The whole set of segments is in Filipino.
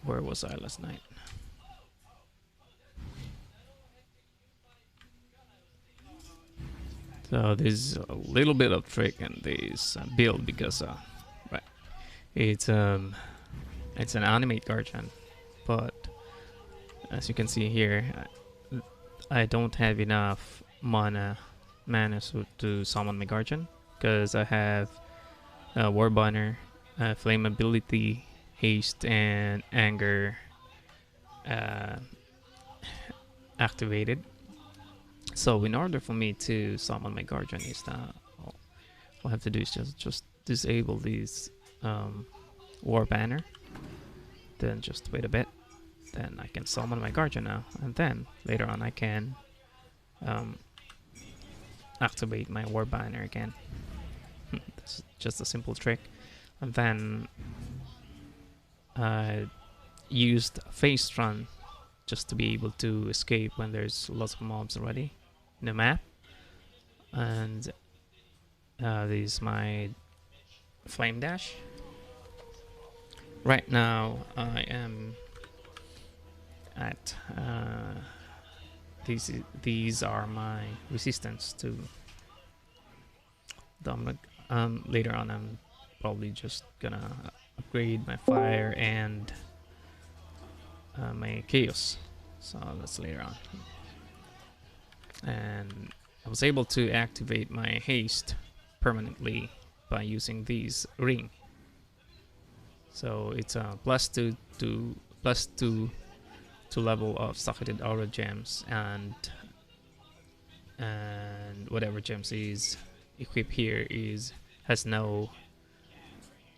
Where was I last night? So there's a little bit of trick in this build because right, it's an animate guardian, but as you can see here, I don't have enough mana to summon my guardian because I have war banner, flame ability, haste, and anger activated. So in order for me to summon my guardian, is that all I have to do is just disable these war banner, then just wait a bit, then I can summon my guardian now, and then later on I can activate my war banner again. That's just a simple trick. And then I used phase run just to be able to escape when there's lots of mobs already in the map. And this is my flame dash. Right now I am at these are my resistance to the later on I'm probably just gonna upgrade my fire and my chaos, so that's later on. And I was able to activate my haste permanently by using these ring, so it's a +2 to level of socketed aura gems, and whatever gems is equipped here has no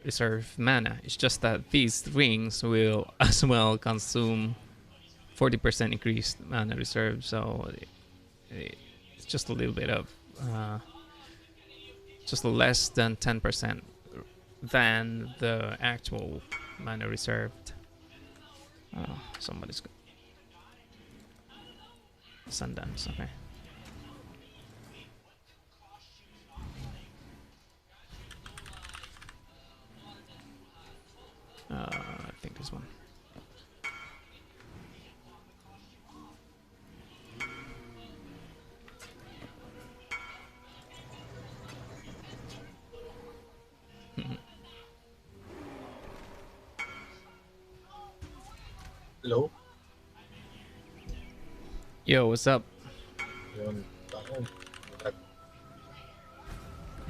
reserve mana. It's just that these rings will as well consume 40% increased mana reserve, so it's just a little bit of just less than 10% than the actual mana reserved. Somebody's got Sundance, okay. I think this one. Hello? Yo, what's up? Yun.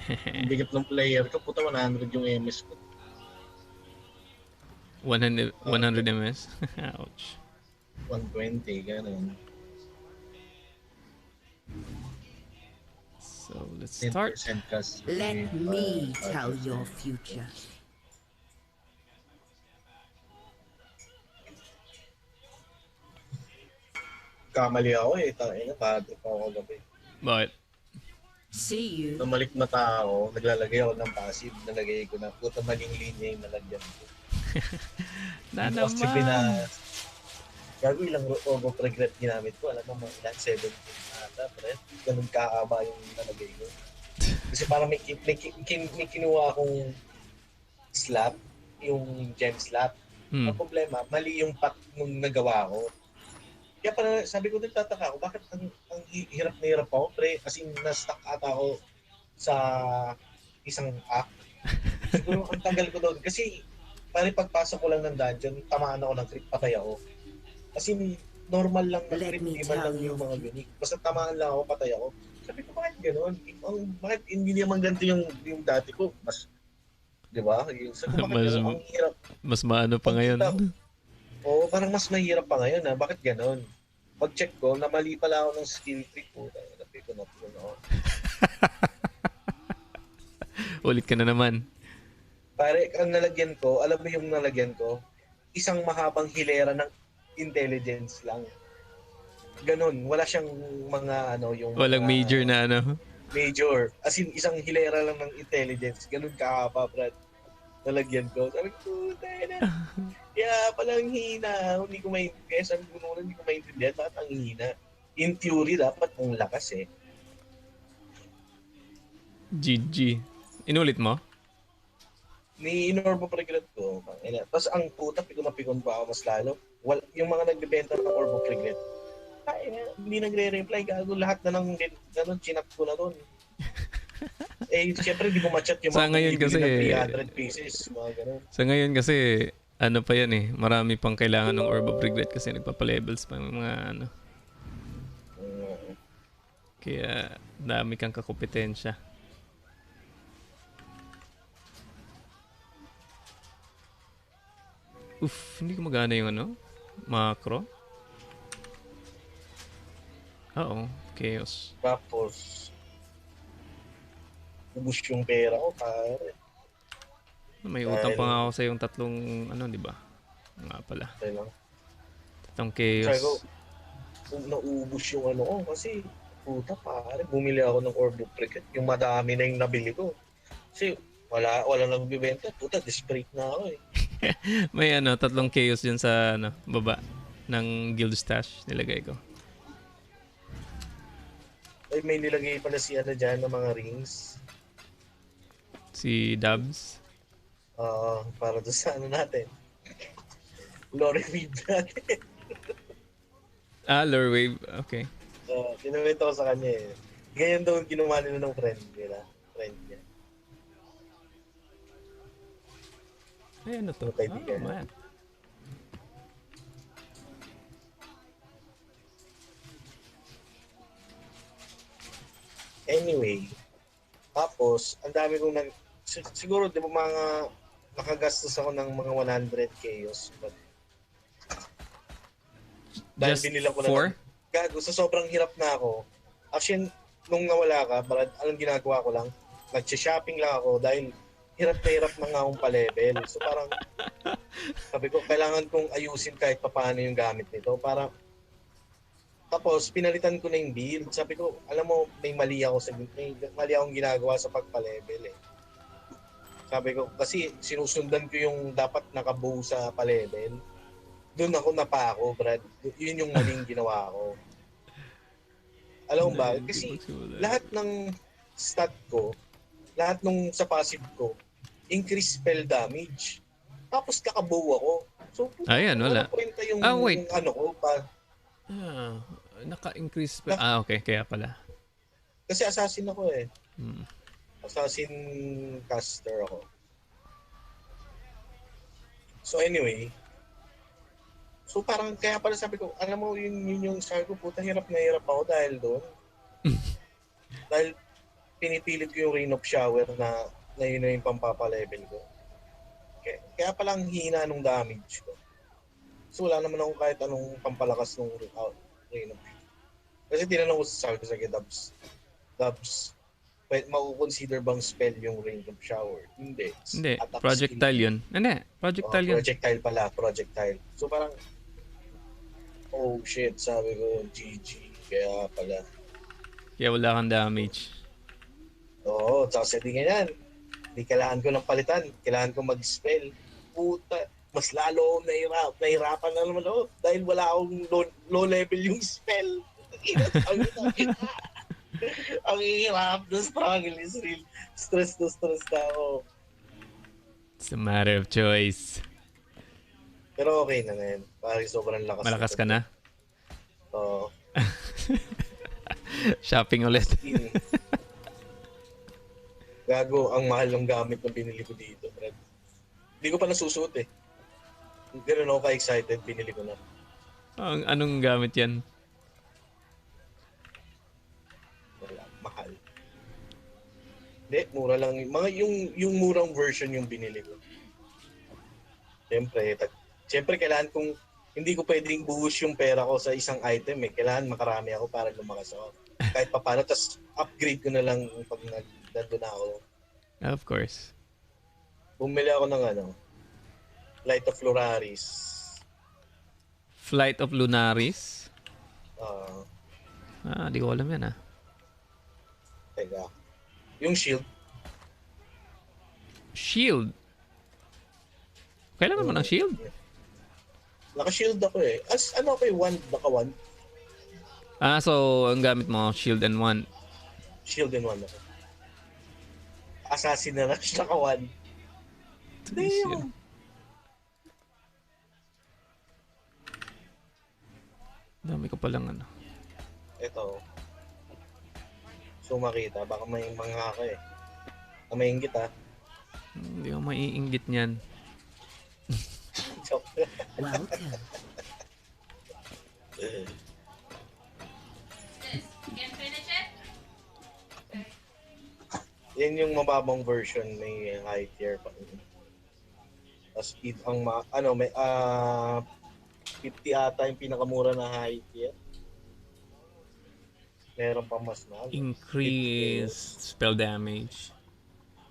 Ang bigat ng player ko. Puta, 100 yung MS ko. 100 ms. Ouch. 120, ganun. So let's start. 10% kasi. Let me tell your future. Kamali ako eh. Tangina, padrip ako kagabi. But See you. Namalik na tao, naglalagay ako ng passive, nalagay ko na. Puta, maling linya yung nalagyan ko. na Kasi naman. Gago ilang of regret ginamit ko. Alam mo, ilan 17 ata, pre. Ganun kakaba yung nalagay ko. Kasi parang may kinuha akong slap, yung gem slap. Ang problema, mali yung pack nung nagawa ko. Kaya parang sabi ko, nagtataka ako, bakit ang hirap na hirap ako, pre? Kasi na-stuck ata ako sa isang act. Siguro ang tagal ko doon. Kasi parang pagpasok ko lang ng dungeon, tamaan ako ng crit, patay ako. Kasi normal lang na crit, di man lang yung mga unique. Basta tamaan lang ako, patay ako. Sabi ko, bakit gano'n? Bakit hindi naman ganito yung dati ko? Mas, di ba? Sabi ko, bakit gano'n? Ang hirap. Mas maano pa ngayon. Oo, parang mas mahirap pa ngayon ha. Bakit gano'n? Pag-check ko, namali pala ako ng skill tree ko. Napi ko na ako. Ulit ka na naman. Pare, ang nalagyan ko, alam mo yung nalagyan ko? Isang mahabang hilera ng intelligence lang. Ganon, wala siyang mga yung... Walang major na ano? Major. As in, isang hilera lang ng intelligence. Ganon kahaba, Brad. Nalagyan ko. Sabi ko, tayo na. Kaya palang hina. Hindi ko maintindihan. Sabi ko noon, hindi ko maintindihan. Bakit ang hina? In theory, dapat ang lakas eh. GG. Inulit mo? Ni Inorbo Regret ko. Tapos ang puta, pikon na pikon pa ako mas lalo. Yung mga nagbebenta ng Orbo Regret, hindi nagre-reply. Gago lahat na ng ganun, chinap ko na doon. Siyempre hindi ko ma-chat yung Sa mga ngayon bibili kasi, ng 300 pieces. Mga ganun. sa ngayon kasi, ano pa yan eh, marami pang kailangan ng Orb of Regret kasi nagpapa-levels pa yung mga ano. Kaya, dami kang kakompetensya. Hindi ko magana yung ano, macro. Oo, chaos. Tapos, ubus yung pera ko, pare. May utang pa nga ako sa yung tatlong, ano, di ba? Nga pala. Tatlong chaos. Sabi ko, naubos yung ano ko kasi, puta pare, bumili ako ng Orb of Regret. Yung madami na yung nabili ko. Kasi, wala nang bibenta. Puta, desperate na ako eh. May ano, tatlong chaos dyan sa ano, baba ng guild stash nilagay ko. May nilagay pala si ano dyan ng mga rings. Si Dubs. Para doon sa ano natin. Lore Wave natin. Lore Wave, okay. Kinumento ko sa kanya eh. Ganyan daw ginawa nila ng friend nila. Friend niya. Ay, ano to? Man. Anyway, tapos, ang dami kong siguro, di ba mga nakagastos ako ng mga 100 chaos. But, dahil binila ko na gago, sa sobrang hirap na ako. Actually, nung nawala ka, anong ginagawa ko lang? Nag-shopping lang ako dahil hirap na nga akong pa-level. So parang, sabi ko, kailangan kong ayusin kahit paano yung gamit nito. Para, tapos, pinalitan ko na yung build. Sabi ko, alam mo, may mali akong ginagawa sa pagpa-level eh. Sabi ko, kasi sinusundan ko yung dapat nakabuo sa pa-level. Doon ako napako, Brad. Yun yung maling ginawa ko. Alam mo ba? Kasi lahat ng stat ko, lahat nung sa passive ko, increase spell damage. Tapos kakabuo ako. So, ayan, wala. Yung wait. Yung ano ko pa. Naka-increase spell. Okay, kaya pala. Kasi assassin ako eh. Assassin caster ako. So anyway, so parang kaya pala sabi ko, alam mo yun yung sabi ko, puta hirap na hirap ako dahil doon. Dahil pinipilit ko yung Rain of Shower na yun na yung pampapalevel ko. Kaya palang hina nung damage ko. So wala naman ako kahit anong pampalakas nung Rain of Shower. Kasi tinanong ko sa Dubs, maukonsider bang spell yung Rain of Shower? Hindi. Projectile yun. Hindi, projectile yun. Projectile pala, projectile. So parang, oh shit, sabi ko, GG. Kaya pala. Kaya wala kang damage. Oo, tsaka setting yan. Hindi kailangan ko ng palitan. Kailangan ko mag-spell. Puta, mas lalo akong nahirapan na naman ako. Dahil wala akong low level yung spell. Ang hirap, the struggle is real. Stress na ako. It's a matter of choice. Pero okay na ngayon. Parang sobrang lakas. Malakas ka na? Oo. Shopping ulit. Gago, ang mahal ng gamit na binili ko dito, Fred. Hindi ko pa nasusuot eh. Ganun ako ka-excited, binili ko na. Anong gamit yan? Wala, mahal. Hindi, mura lang. Mga yung murang version yung binili ko. Siyempre, kailangan kong, hindi ko pwedeng buhos yung pera ko sa isang item eh. Kailangan makarami ako para lumakas ako. Kahit pa paano, tapos upgrade ko na lang pag nandun na ako. Of course. Bumili ako ng Light of Lunaris. Flight of Lunaris? Di ko alam yan Teka. Yung shield. Shield? Kailangan mo ng shield? Naka-shield ako eh. Ako yung wand, naka-wand. So ang gamit mo, shield and wand. Shield and wand ako. Assassin na rush, naka-wand. Tulis yan. Damn! Dami ko palang ano. Ito. So makita, baka may mga ka eh. Amayin kita. Hindi ako maiinggit niyan. Welcome. Yan yung mababang version, may high tier pa. Tapos ang ano may 50 ata yung pinakamura na high tier. Meron pa mas na. Increased spell damage.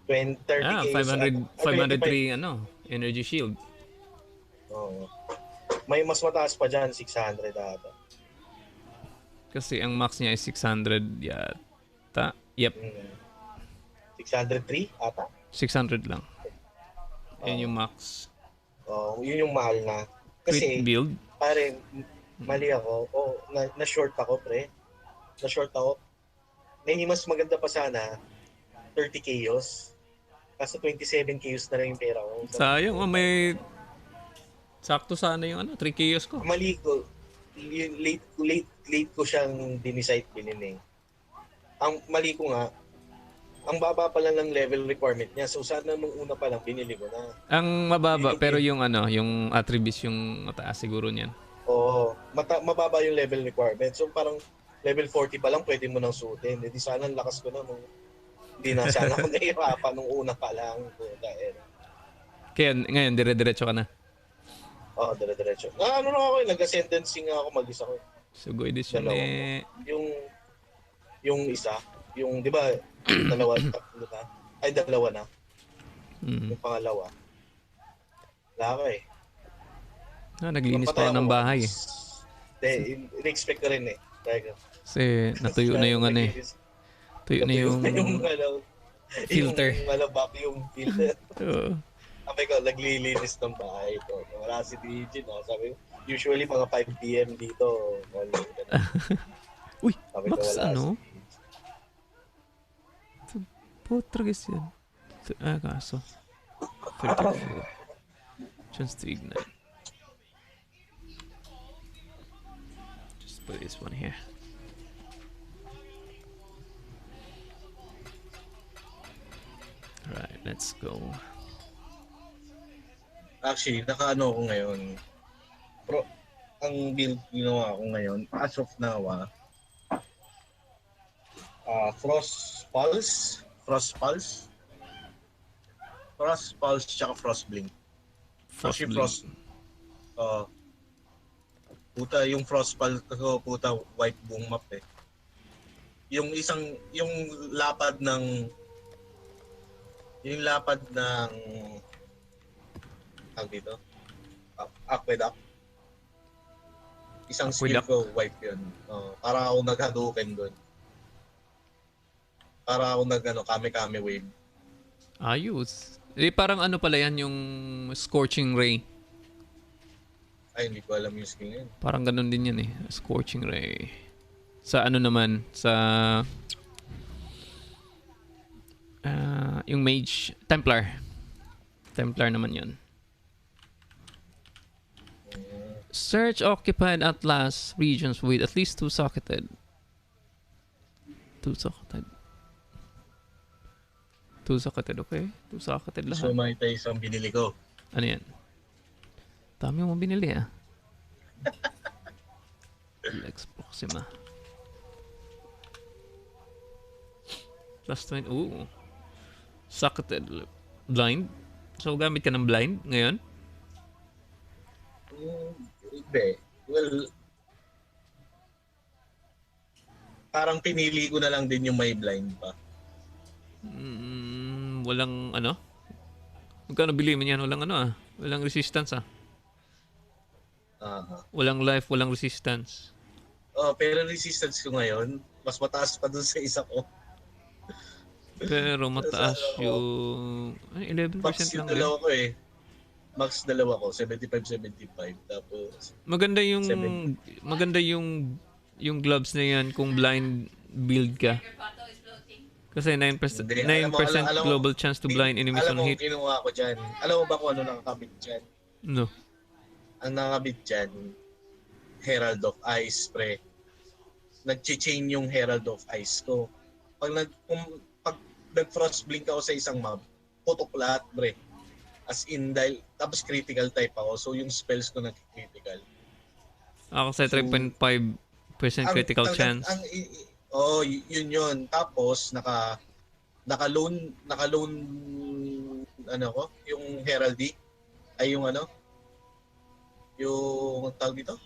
20, 30 503 ano, energy shield. Oo. May mas mataas pa dyan, 600 ata. Kasi ang max niya is 600 yata. Yep, 603 ata. 600 lang. Yan yung max. Yun yung mahal na. Crit Kasi, build. pare, mali ako. Na-short ako, pre. Na-short ako. May mas maganda pa sana, 30 chaos. Kaso 27 chaos na lang yung pera ko. Sayang, may sakto sana yung ano, 3 chaos ko. Mali ko. Yung late ko siyang dinicide binili. Ang mali ko nga, ang baba pa lang ng level requirement niya. So sana nung una pa lang binili ko na. Ang mababa pero yung ano, yung attributes yung mataas siguro niyan. Oo, mababa yung level requirement. So parang level 40 pa lang pwede mo nang suotin. Hindi sana ang lakas ko na nung hindi na sana ako nahihirapan nung una pa lang. Kaya ngayon dire-diretso ka na. Oo, dire-diretso. Ano na ako, nag-ascendancy nga ako mag-isa ko. Sugoy edition eh. Yung isa, yung di ba dalawa na? Ay dalawa na. Yung pangalawa. Wala ka eh. Naglinis pa ako ng bahay eh. In-expect ko rin eh. Kasi natuyo na yung ano eh. Tuyo na yung filter. Yung vacuum filter. Oo. Sabi ko, naglilinis ng bahay ko. Wala si DIJINN. Sabi ko, usually mga 5 PM dito. Uy, Sabi ko, max wala ano? si Potragis yan. Kaso. 34. Chance to ignite. Just put this one here. Alright, let's go. Actually, nakaano ako ngayon. Ang build ginawa ko ngayon, as of now, Frost Pulse, tsaka Frost Blink. Actually, puta, yung Frost Pulse ko, puta, white boom map eh. Yung lapad ng tawag dito, aqueduct. Isang skill ko, wipe yun. Para ako nag-Hadouken doon. Para ako kame-kame wave. Ayos. Parang ano pala yan, yung Scorching Ray. Ay, hindi ko alam yung skill yun. Parang ganun din yan eh. Scorching Ray. Sa ano naman, sa yung Mage, Templar naman yun. Search occupied Atlas regions with at least 2 socketed. 2 socketed, okay? 2 socketed lahat. So, may tayo isang binili ko. Ano yan? Dami mo binili ah. Lex Proxima. Plus 20. Ooh. Socketed. Blind. So, gamit ka ng blind ngayon? Hindi. Well, parang pinili ko na lang din yung may blind pa. Walang ano? Magkano bili mo yan? Walang ano ah. Walang resistance ah. Walang life, walang resistance. Pero resistance ko ngayon, mas mataas pa dun sa isa ko. Pero mataas yung 11% Max lang yung dalawa ko eh. Max dalawa ko, 75-75. Tapos maganda yung 70. maganda yung gloves na yan kung blind build ka. Kasi 9% Hindi, 9% alam mo, global chance to blind enemies alam on mo, hit. kinuha ko dyan. Alam mo ba kung ano nakakabit dyan? No. Ang nakakabit dyan, Herald of Ice, pre. Nag-chain yung Herald of Ice ko. Pag nag-frost blink ako sa isang mob, putok lahat, pre. As in, dahil, tapos critical type ako, so yung spells ko nag-critical. Ako sa So, 3.5% critical chance. Yun. Tapos, naka-loan, ano ko, yung Heraldy, ay yung ano, yung tawag dito?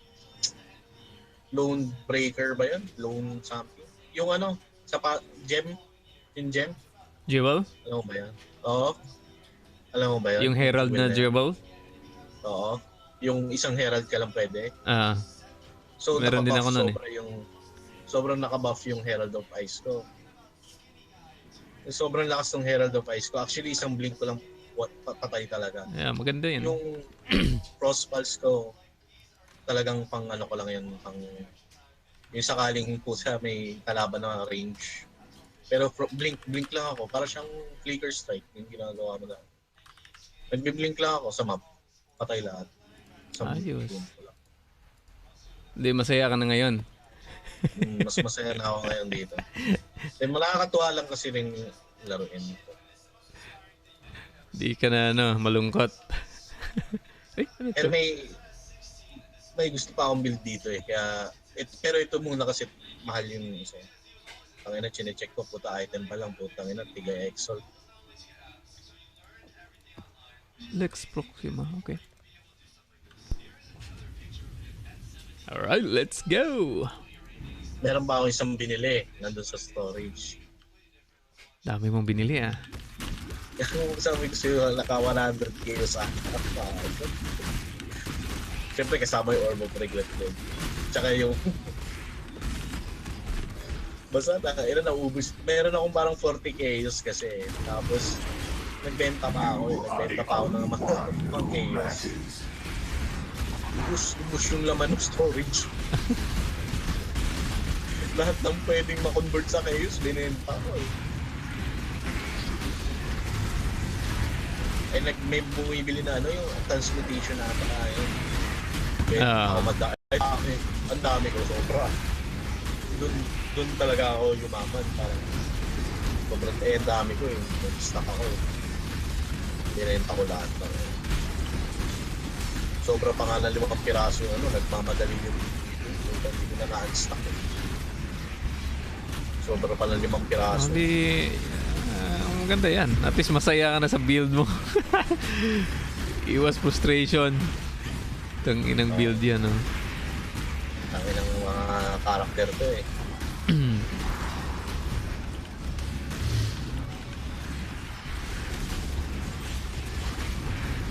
Loan breaker ba yun? Loan something? Yung ano, gem? Yung gem? Jewel? Alam mo ba yan? Oo. Alam mo ba yun? Yung herald na Jewel jewel? Oo. Yung isang herald ka lang pwede. Ah. So, Meron din ako nun sobrang naka-buff yung Herald of Ice ko. Sobrang lakas ng Herald of Ice ko. Actually, isang blink ko lang patay talaga. Yeah, maganda yun. Yung Frost Pulse ko, talagang pang ano ko lang yun, pang yung sakaling pusa may kalaban na range. Pero blink lang ako, para siyang flicker strike yung ginagawa mo na. Nagbi-blink lang ako sa map, patay lahat. Ayos. Hindi, masaya ka na ngayon. Mas masaya na ako ngayon dito. Then nakakatuwa lang kasi rin laruin dito. Di ka na malungkot. Pero may gusto pa akong build dito eh. Kaya, pero ito muna kasi mahal yung isa. Tangina, chine-check ko, puta item pa lang, putang ina, tiga Exalt. Lex Proxima, okay. Alright, let's go! Meron pa ako isang binili, nandun sa storage. Dami mong binili ah. Sabi ko sa'yo, naka 100k sa akin. Siyempre kasama yung Orb of Regret doon. Tsaka yung... Basta naubos. Meron akong parang 40k kasi. Tapos, nagbenta pa ako. Nagbenta pa ako ng mga chaos. Ubus yung laman ng storage. Lahat ng pwedeng ma-convert sa chaos, binenta ko eh. May bumibili na yung transmutation na ata yun. Ako ang dami ko, sobra. Doon talaga ako yumaman. Parang sobrang ang dami ko eh. Nag-stock ako eh. Binenta ko lahat ng sobra pa nga na 5 piraso yung nagmamadali yung hindi ko na na-unstock eh. Sobra pa ng 5 piraso. Hindi, ang ganda yan. At least masaya ka na sa build mo. Iwas frustration. Itong inang build yan, no? Ang inang mga karakter to eh.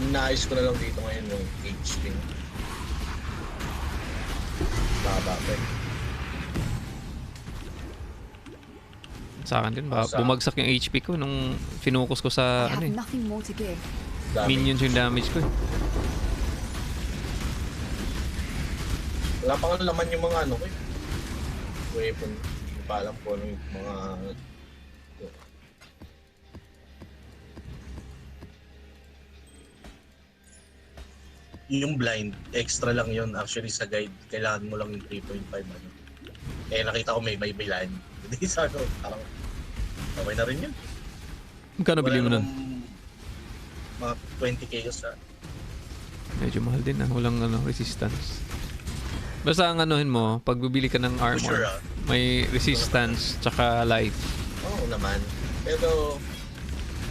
Naayos ko na lang dito ngayon yung HP. Baba pa eh. Sa akin din, bumagsak yung HP ko nung finocus ko sa minions yung damage ko eh. Wala pa nga laman yung mga ko eh. Weapon. Hindi pa alam ko yung mga... Yung blind, extra lang yun. Actually sa guide, kailangan mo lang yung 3.5 Eh nakita ko may bilan. Hindi sa parang okay na rin yun. Magkano bili mo nun? Mga 20k sa. Medyo mahal din walang resistance. Basta ang anuhin mo, pag bibili ka ng armor, may resistance tsaka life. Oo naman. Pero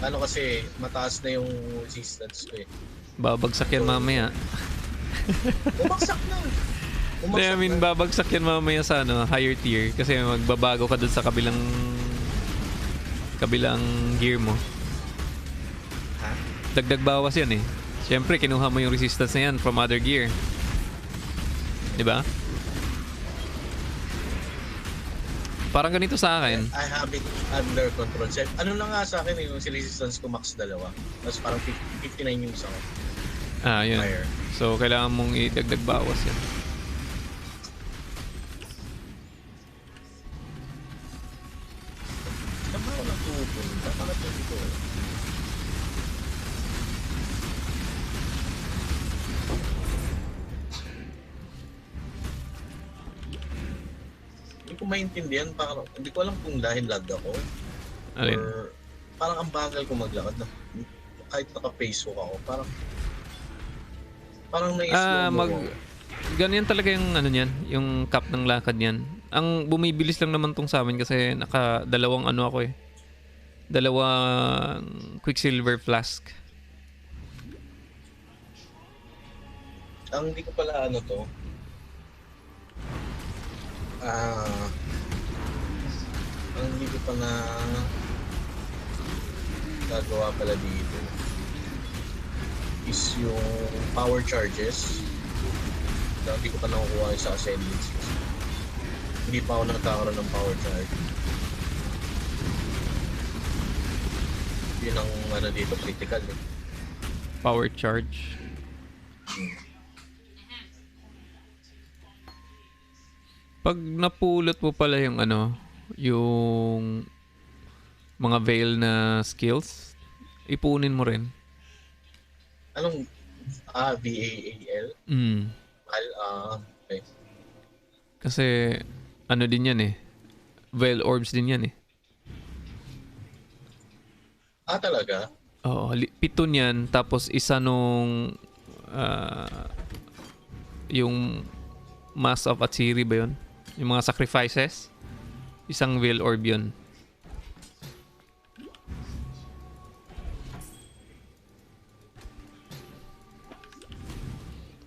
kasi mataas na yung resistance ko eh. Babagsak yan mamaya. Bumagsak na. Babagsak yan mamaya sa higher tier kasi magbabago ka dun sa kabilang gear mo. Ha? Dagdag bawas yan eh. Siyempre, kinuha mo yung resistance na yan from other gear. Diba? Parang ganito sa akin. I have it under control. Ano lang nga sa akin yung resistance ko max 2. Tapos parang 59 yung isa ko. Yun. Fire. So, kailangan mong idagdag bawas yan. maintindihan, hindi ko alam kung dahil lag ako Alin? or parang ang bagal ko maglakad na kahit naka-face walk ako, parang na-slow mo ako. Ganyan talaga yung ano niyan, yung cap ng lakad niyan. Ang bumibilis lang naman tong sa amin kasi dalawang ano ako eh. Dalawang Quicksilver flask. Ang hindi ko pala ano to. Ang hindi ko pa na gagawa pala dito is yung power charges. Hindi ko pa nakukuha sa ascendancy. Hindi pa ako nagkakaroon ng power charge. Yun ang ano dito, critical eh. Power charge. Pag napulot mo pala yung ano, yung mga veil na skills, ipunin mo rin. Anong VAAL? Okay. Kasi ano din yan eh. Veil orbs din yan eh. Talaga? Oo, 7 yan. Tapos isa nung yung Mass of Atsiri ba yun? Yung mga sacrifices. Isang veil orb yun.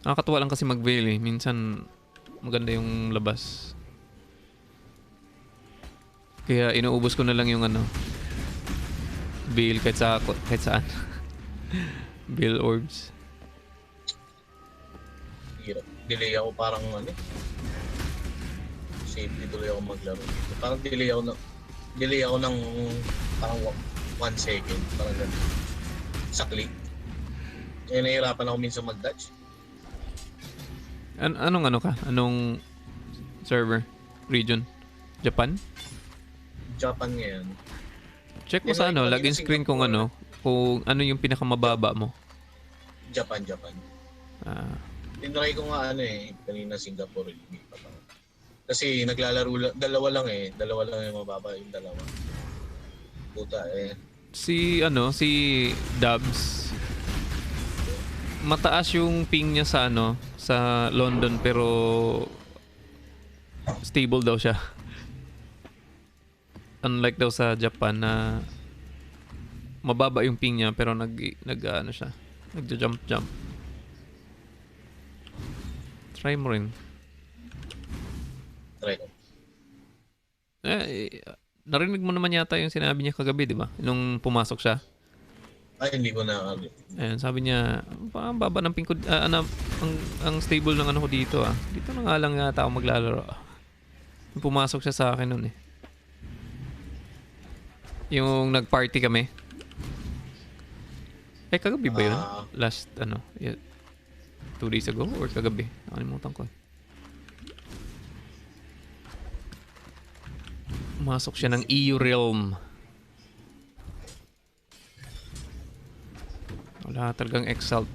Nakakatuwa lang kasi mag-veil eh. Minsan maganda yung labas. Kaya inuubos ko na lang yung ano, veil kahit saan. Veil orbs. Hirap. Delay ako parang ano. Safely tuloy ako maglaro dito. Parang delay ako ng parang 1 second. Parang ganun. Sa click. Kaya nahihirapan ako minsan mag-dodge. Anong ano ka? Anong server? Region? Japan? Japan ngayon. Check mo sa ano, login screen kung ano yung pinakamababa mo. Japan. Tinry ko nga ano eh, kanina Singapore. Kasi naglalaro dalawa lang yung mababa yung dalawa. Puta eh. Si Dubs. Mataas yung ping niya sa ano, sa London pero stable daw siya. Unlike daw sa Japan na mababa yung ping niya pero ano siya, nagja-jump. Try mo rin. Try ko. Narinig mo naman yata yung sinabi niya kagabi, di ba? Nung pumasok siya. Ay, hindi ko na Ayan, sabi niya, ang baba ng ping ko, ang stable ng ano ko dito ah. Dito na nga lang yata ako maglalaro. Nung pumasok siya sa akin nun eh. Yung nag-party kami. Kagabi ba yun? Last, 2 days ago or kagabi? Nakalimutan ko. Pumasok siya ng EU Realm. Wala talagang exalt.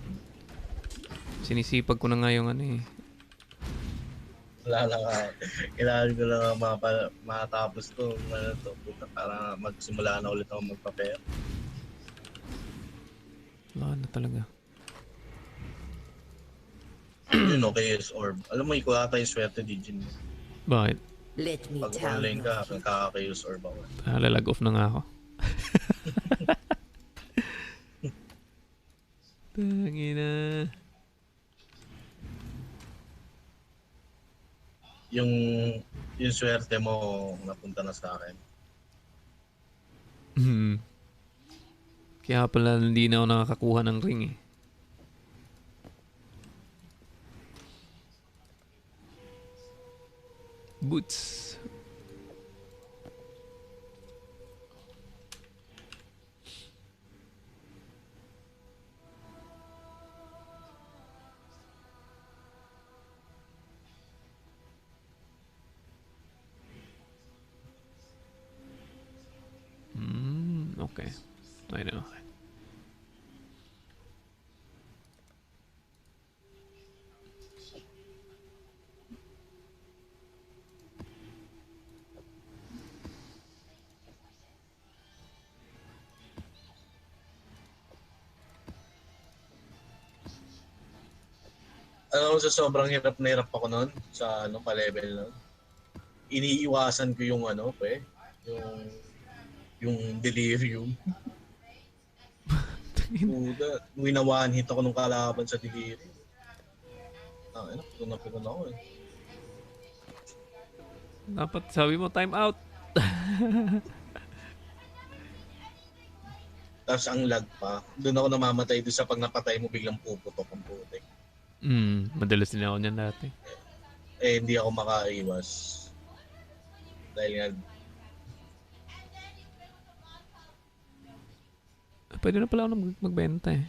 Sinisipag ko na nga yung ano eh. Wala lang kailangan ko lang matapos to para magsimula na ulit ako magpa-pair. Wala na talaga. Yun okay is orb. Alam mo, ikaw ata yung swerte DIJINN. Bakit? Let me Pag tell online you. ka, nakaka-use orb ako. Lalag off na nga ako. Tangina. Yung swerte mo napunta na sa akin. Kaya pala hindi na ako nakakakuha ng ring eh. Boots. Okay. I know. Ano, sa sobrang hirap na hirap ako noon sa ano, pa-level noon. Iniiwasan ko yung ano, yung delirium. Puta, winawan hit ako nung kalaban sa delirium. Ano, pinag ako eh. Dapat sabi mo, time out. Tapos ang lag pa, doon ako namamatay doon sa pag napatay mo biglang puputok ang putik. Madalas din ako niyan dati. Eh, hindi ako makaiwas. Dahil nga, Pwede na pala ako magbenta eh.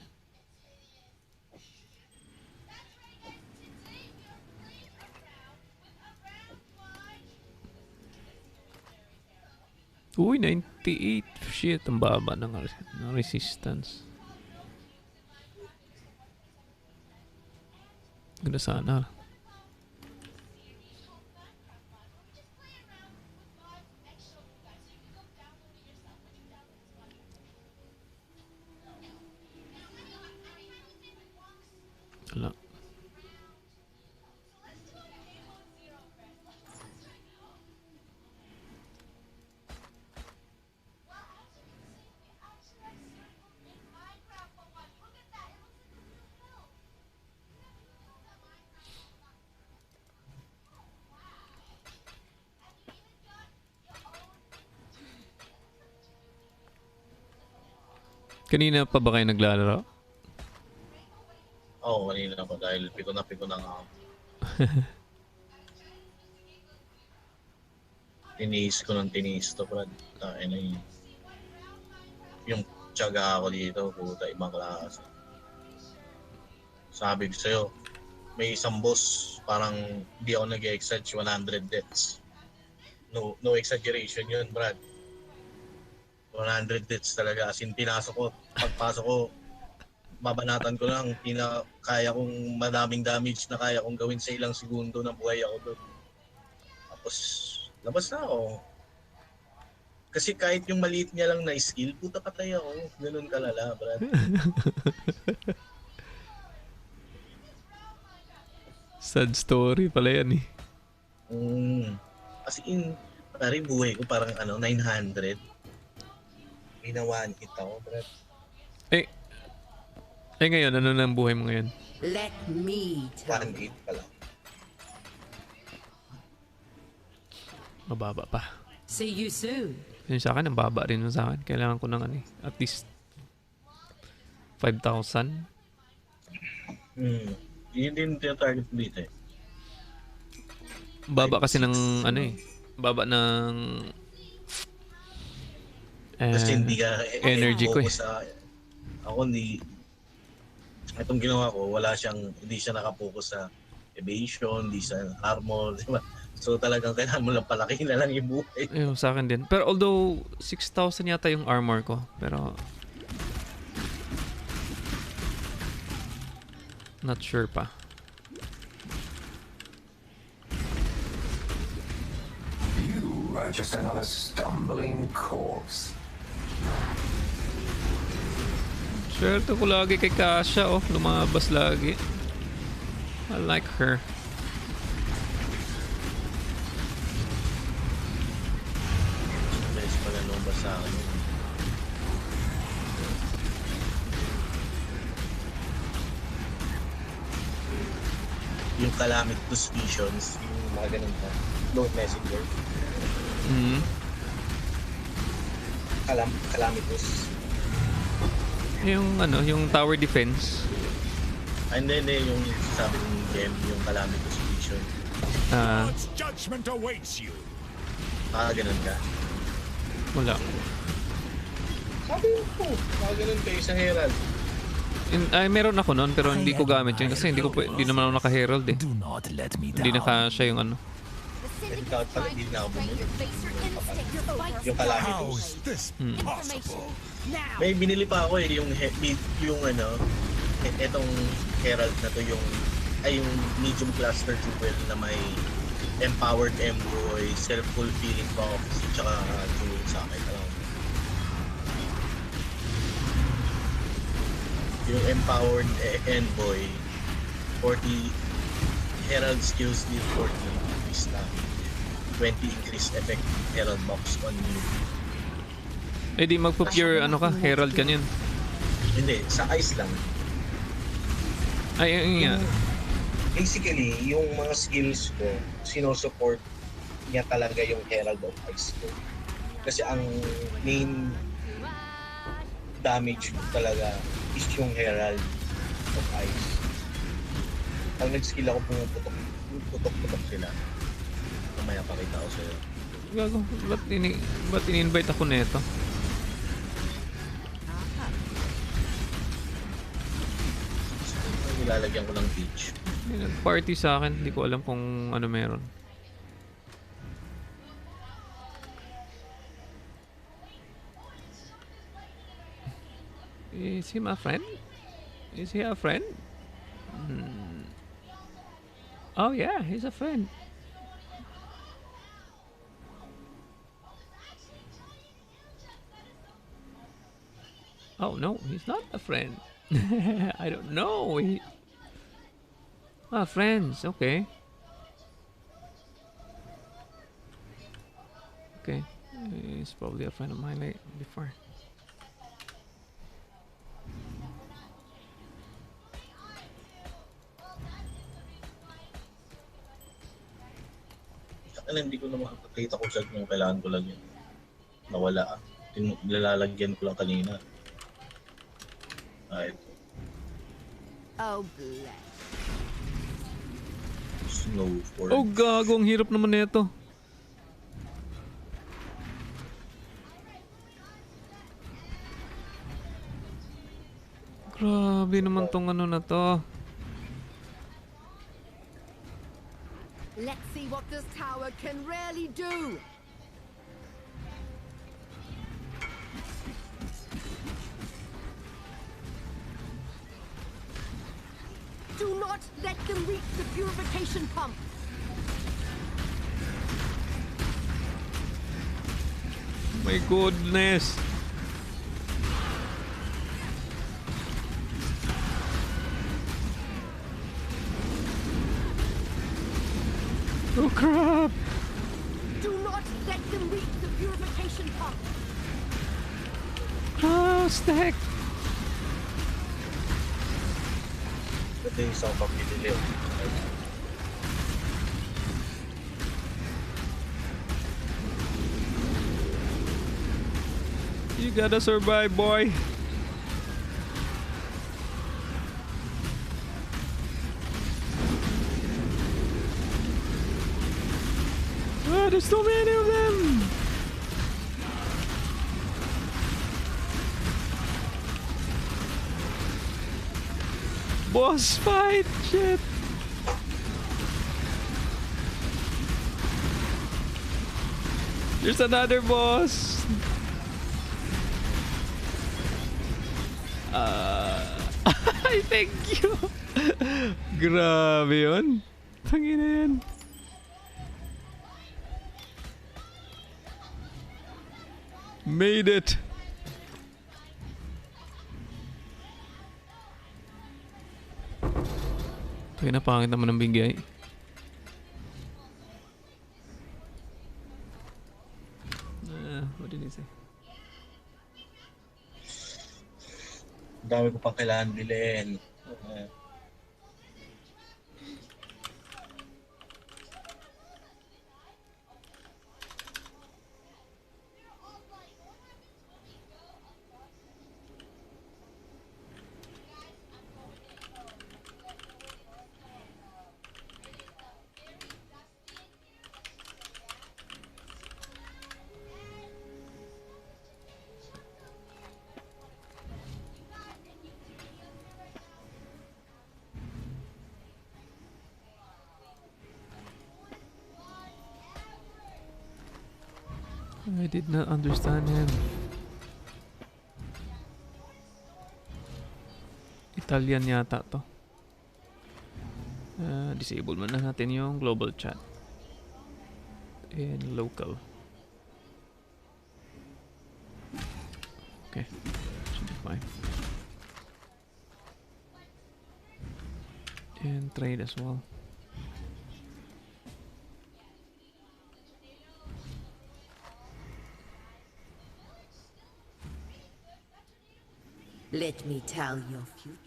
Uy, 98. Shit, ang baba ng resistance. Ganda sana. Wala. Kanina pa ba kayo naglalaro? Oo, kanina pa dahil piko na nga ako. Tiniis ko ng tiniis to, Brad. Kain na yun. Yung tiyaga ako dito, puta, ibang klase. Sabi ko sa'yo, may isang boss, parang di ako nag-exage 100 deaths. No exaggeration yun, Brad. 100 deaths talaga. As in, pinasok ko, pagpasok ko, babanatan ko lang, kaya kong madaming damage na kaya kong gawin sa ilang segundo na buhay ako doon. Tapos, labas na ako. Kasi kahit yung maliit niya lang na skill, puta patay ako. Ganun kalala, Brad. Sad story pala yan eh. As in, pare, buhay ko parang 900. Ginawan kita ko, Brad. Ngayon, ano na ang buhay mo ngayon? Let me tell 1.8 pa lang. Mababa pa. See you soon. Yun sa akin, ang baba rin sa akin. Kailangan ko ng at least 5,000. Yun din yung target dito eh. Baba kasi ng baba ng Kasi hindi ka energy ko eh. Ako itong ginawa ko, hindi siya nakapokus sa evasion, hindi sa armor, di ba? So talagang kailangan mo lang palaki na lang yung buhay. Sa akin din. Pero although 6,000 yata yung armor ko, pero not sure pa. You are just another stumbling corpse. Swerte ko lagi kay Kasha, lumabas lagi. I like her. Guys, pala lumabas sa akin. Yung Calamitous Visions, yung mga ganun pa. Lord Messenger. Calamitous. Yung tower defense. Hindi, yung sabi ng game, yung Calamitous Vision. God's judgment awaits you. Ganun ka. Wala. Sabi ko, ganun kayo sa Herald. Meron ako noon pero hindi ko gamit yun kasi hindi naman ako naka-herald eh. Do not let me Hindi down. nakasya yung Ikaw pala, hindi na ako bumili. Yung How Calamitous. is this possible? May binili pa ako eh, yung etong Herald na to, yung medium cluster jewel na may empowered envoy, self-fulfilling prophecy, tsaka jewel sa akin. Yung empowered envoy, 40 Herald skills need 40 increase damage. 20 increase effect Herald box on you. Eh di mag-pop your ano ka, Herald ka niyan. Hindi, sa ice lang. Ay, nga. Basically, yung mga skills ko, sinusupport niya talaga yung Herald of Ice ko. Kasi ang main damage ko talaga is yung Herald of Ice. Pag nag-skill ako, putok-putok sila. Mamaya pakita ko sa'yo. Gago, ba't ini-invite ako nito? Nilalagyan ko ng beach. May nag-party sa akin, hindi ko alam kung ano meron. Is he my friend? Is he a friend? Oh yeah, he's a friend. Oh no, he's not a friend. I don't know. Friends, okay. Okay, he's probably a friend of mine before. Hindi ko na makakakita ko siya kung kailangan ko lang yun. Nawala. Nilalagyan ko lang kanina. Ito. Oh, bless. Snow form. Oh gago, ang hirap naman nito. Grabe naman tong ano na to. Let's see what this tower can really do. Do not let them reach the purification pump. My goodness. Oh crap! Do not let them reach the purification pump. Oh, stack! Ito yung isang pagpipili. You gotta survive, boy. Oh, there's so many of them. Boss fight, shit. There's another boss. I thank you. Grabe yun. Tangina yan. Made it. Kaya na pangit naman ang bigay. What did he say? Dami ko pang kailangan bilhin. I did not understand him. Italian yata to. Disable muna natin yung global chat. And local. Okay. Should be fine. And trade as well. Let me tell your future.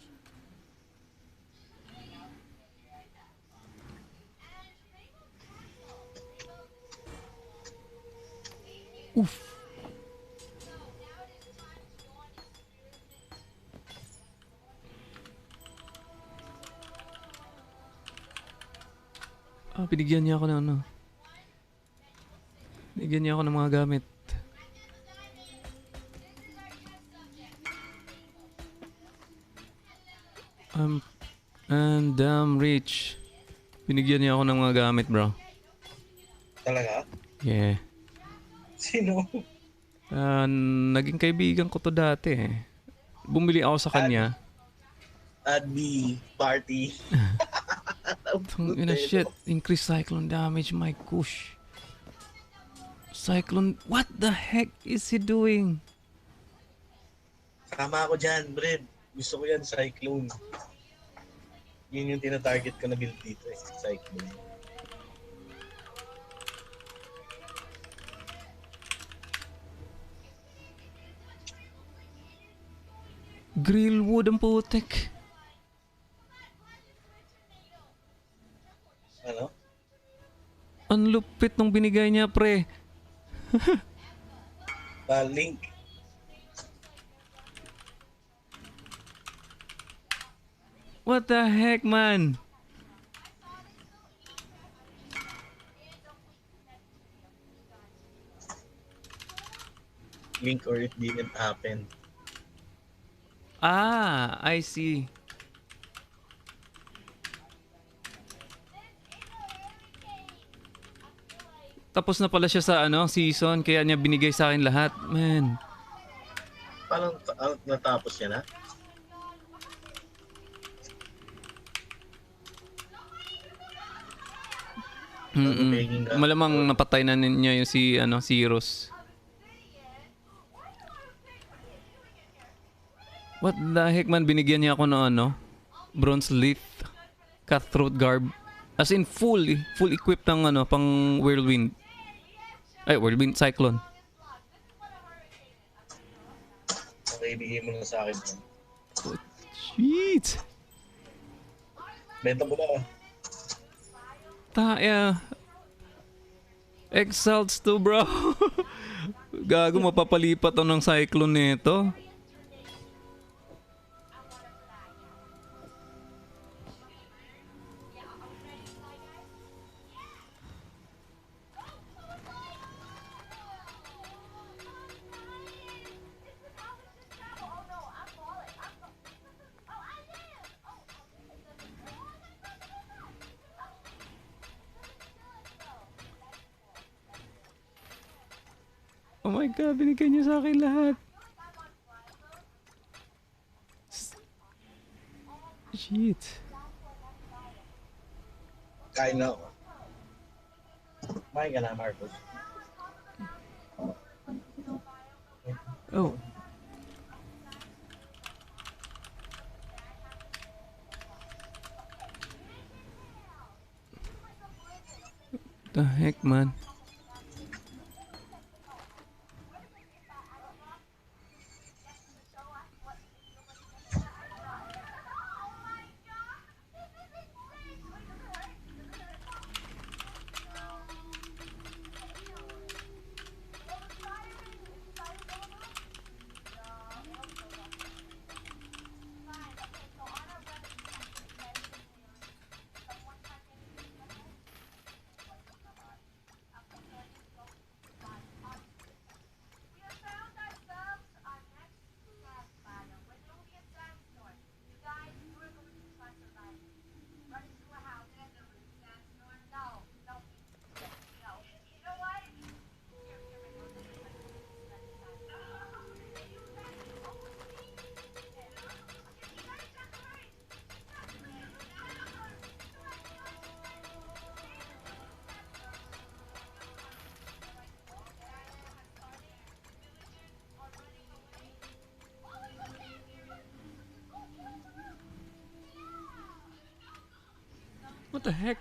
Oof. Binigyan niya ako ng ano. Binigyan niya ako ng mga gamit. And damn rich. Binigyan niya ako ng mga gamit, bro. Talaga? Yeah. Sino? Naging kaibigan ko to dati eh. Bumili ako sa kanya. Adby party. Ina shit. Increase cyclone damage, my gosh. Cyclone, what the heck is he doing? Tama ako dyan, Bred. Gusto ko yan, Cyclone. Yun yung tina-target ko na build dito eh, Cyclone. Grill wood ang putek. Ano? Ang lupit nung binigay niya, pre. Link. What the heck, man? Link or it didn't happen. I see. Tapos na pala siya sa season, kaya niya binigay sa akin lahat. Man. Parang natapos niya na? Malamang napatay na niya yung si Rose. What the heck, man? Binigyan niya ako ng bronze leaf, cutthroat garb. As in full equipped ng pang whirlwind. Ay, whirlwind cyclone. Okay, bigay mo na sa akin. Oh, shit. Benta mo na. Taya. Exalts to, bro. Gago, mapapalipat to ng cyclone nito. Oh my God, binigyan niyo sa akin lahat. Shit. Kain na ako. Kumain ka na, Marcos. Oh. The heck, man? What the heck?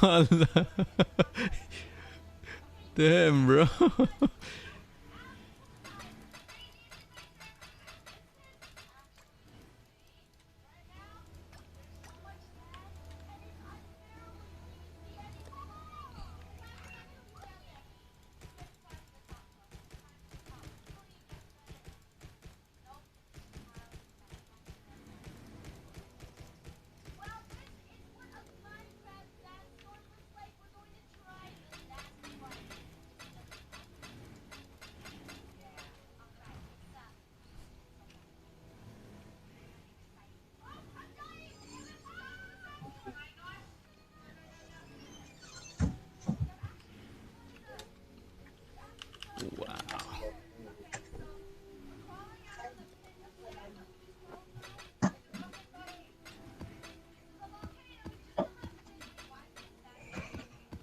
Wala. Damn, bro.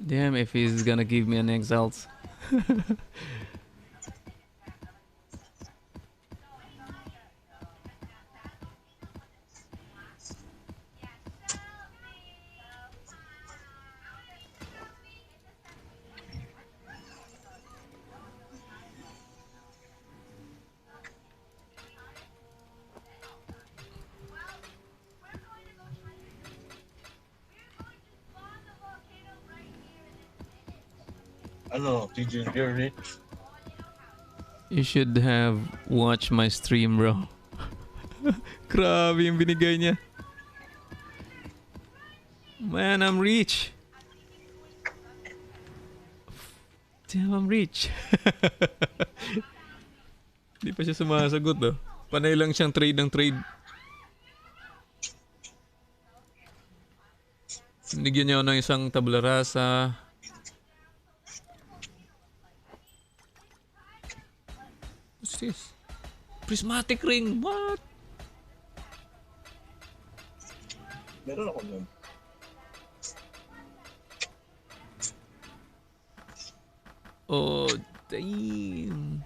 Damn, if he's gonna give me an exalt. Ano, TJ, you're rich. You should have watched my stream, bro. Grabe yung binigay niya. Man, I'm rich. Damn, I'm rich. Hindi pa siya sumasagot, oh. Panay lang siyang trade ng trade. Nigyan niya ako ng isang tabla rasa. What's this? Prismatic ring. What? Meron ako nun. Oh, damn.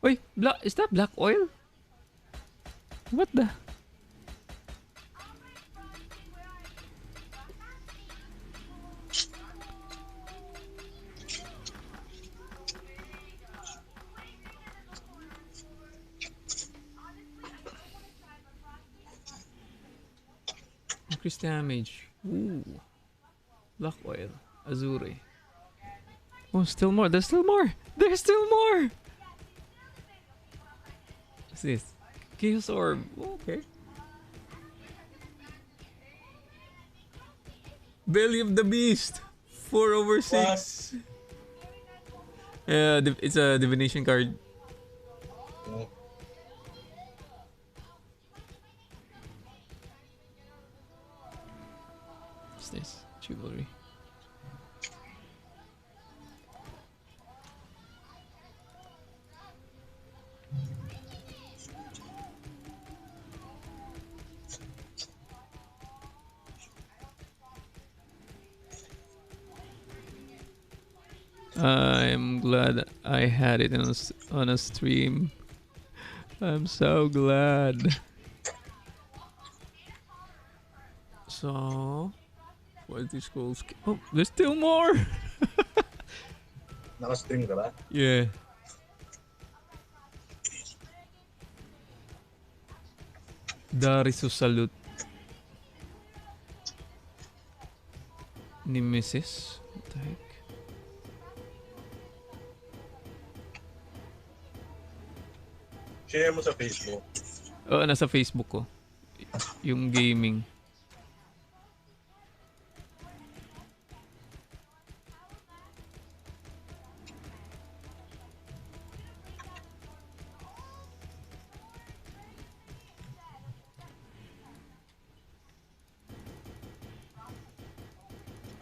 Wait, is that black oil? What the? Increase damage. Ooh. Black oil. Azure. Oh, still more. There's still more. There's still more. What's this? Chaos orb. Okay. Belly of the beast. 4/6. Yeah, it's a divination card. What's this? Chivalry. I'm glad I had it on a stream. I'm so glad. So, what is this called? Oh, there's still more. Naka-stream ka ba? Yeah. Darius salute. Nemesis. What the heck? Share mo sa Facebook. Oh, nasa Facebook ko. Yung gaming.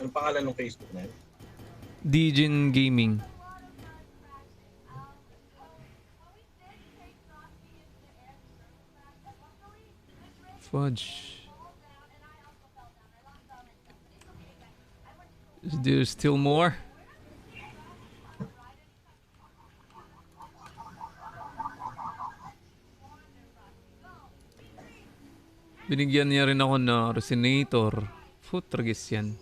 Anong pangalan ng Facebook na yun? DIJINN Gaming. Fudge. Is there still more? Binigyan niya rin ako na resonator. Futragis yan.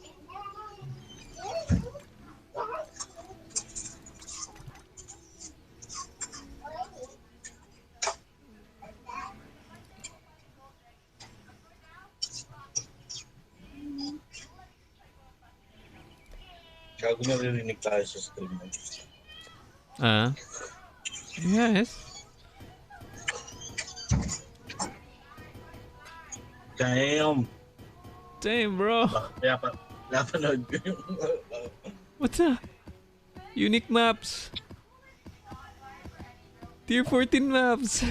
Gago naririnig tayo sa stream mo. Ah? Yes. Damn! Damn, bro. Kaya pa, napanood ko yung... What's that? Unique maps. Tier 14 maps.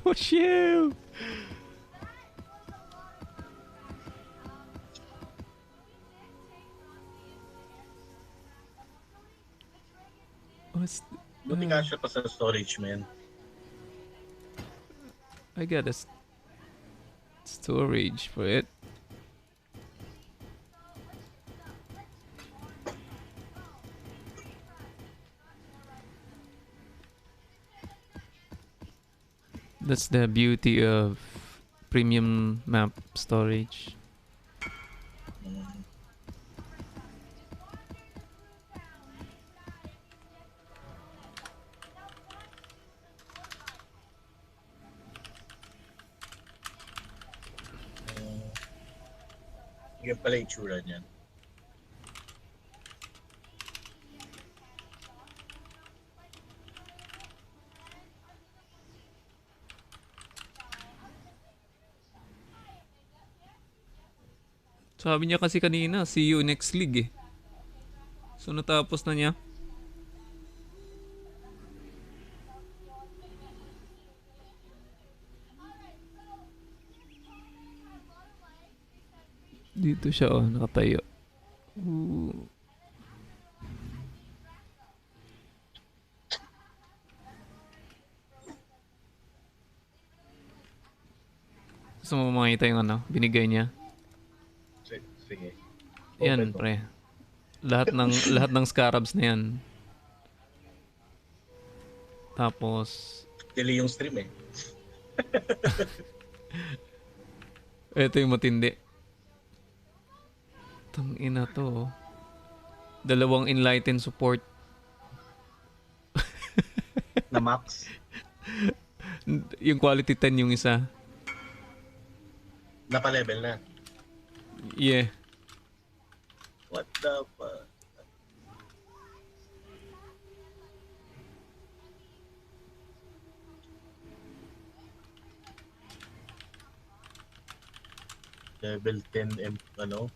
Oh, shit. What's Buti nga siya pa sa storage, man. I got a storage for it. That's the beauty of premium map storage. Yung pala yung tsura niyan. Sabi niya kasi kanina, see you next league eh. So natapos na niya. Dito siya oh, nakatayo. Ooh. Gusto mo makita yung ano, binigay niya? Sige. Yan, Open mo. pre. Lahat ng scarabs na yan. Tapos Delay yung stream eh. ito yung matindi. Tangina to. Oh. Dalawang enlighten support. Na max. Yung quality 10 yung isa. Napa-level na. Yeah. What the fuck? Level 10 ano?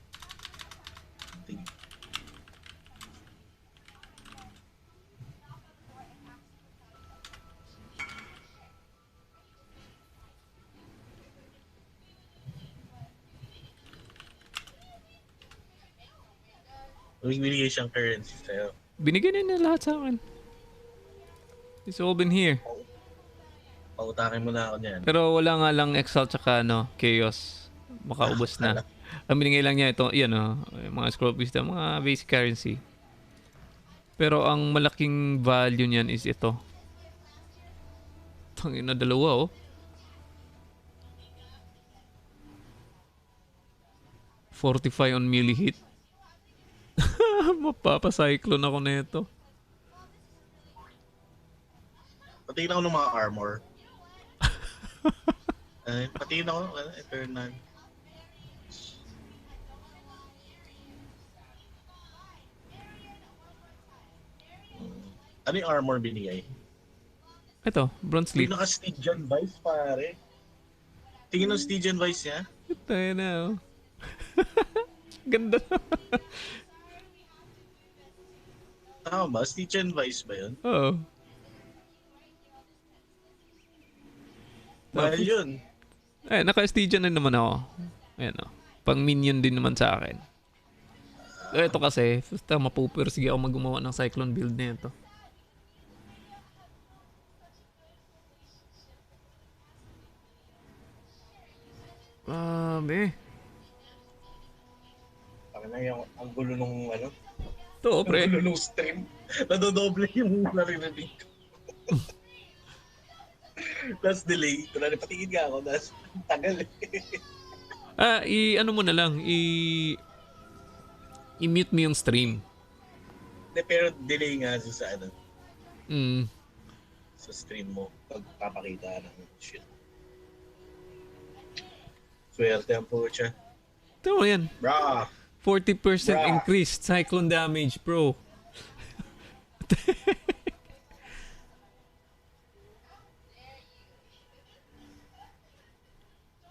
Binigay siyang currency sa'yo. Binigyan na lahat sa akin. It's all been here. Pautakin mo na ako niyan. Pero wala nga lang Exalt tsaka ano, Chaos. Baka ubos na. Ang binigay lang niya ito, yan oh, yung mga scroll piece na, mga basic currency. Pero ang malaking value niyan is ito. Tangina dalawa oh. 45 on melee hit. Mapapa-cyclone ako na ito. Patingin ako ng mga armor. Patingin ako, Eternal. Ano yung armor binigay? Ito, bronze leaf. Yung naka-Stygian Vice, pare. Tingin ng Stygian Vice niya. Tayo na oh. Ganda. Tama ba? Stygian Vice ba yun? Oo. Mahal yun. Eh, naka-Stygian na naman ako. Ayan oh. Pang minion din naman sa akin. Ito kasi, basta mapupursige ako maggumawa ng Cyclone build na ito. Parang na yung ang gulo nung ano. Ito, Ang pre. gulo nung stream. Nadodoble yung naririnig ko. Tapos delay. Kung patingin nga ako, tapos tagal eh. Ano mo na lang, i-mute mo yung stream. Pero delay nga sa ano, Mm. sa stream mo pag papakita ng shit. Swerte ang pucha. Ito mo yan. Bra! 40% Bruh. increased cyclone damage, bro.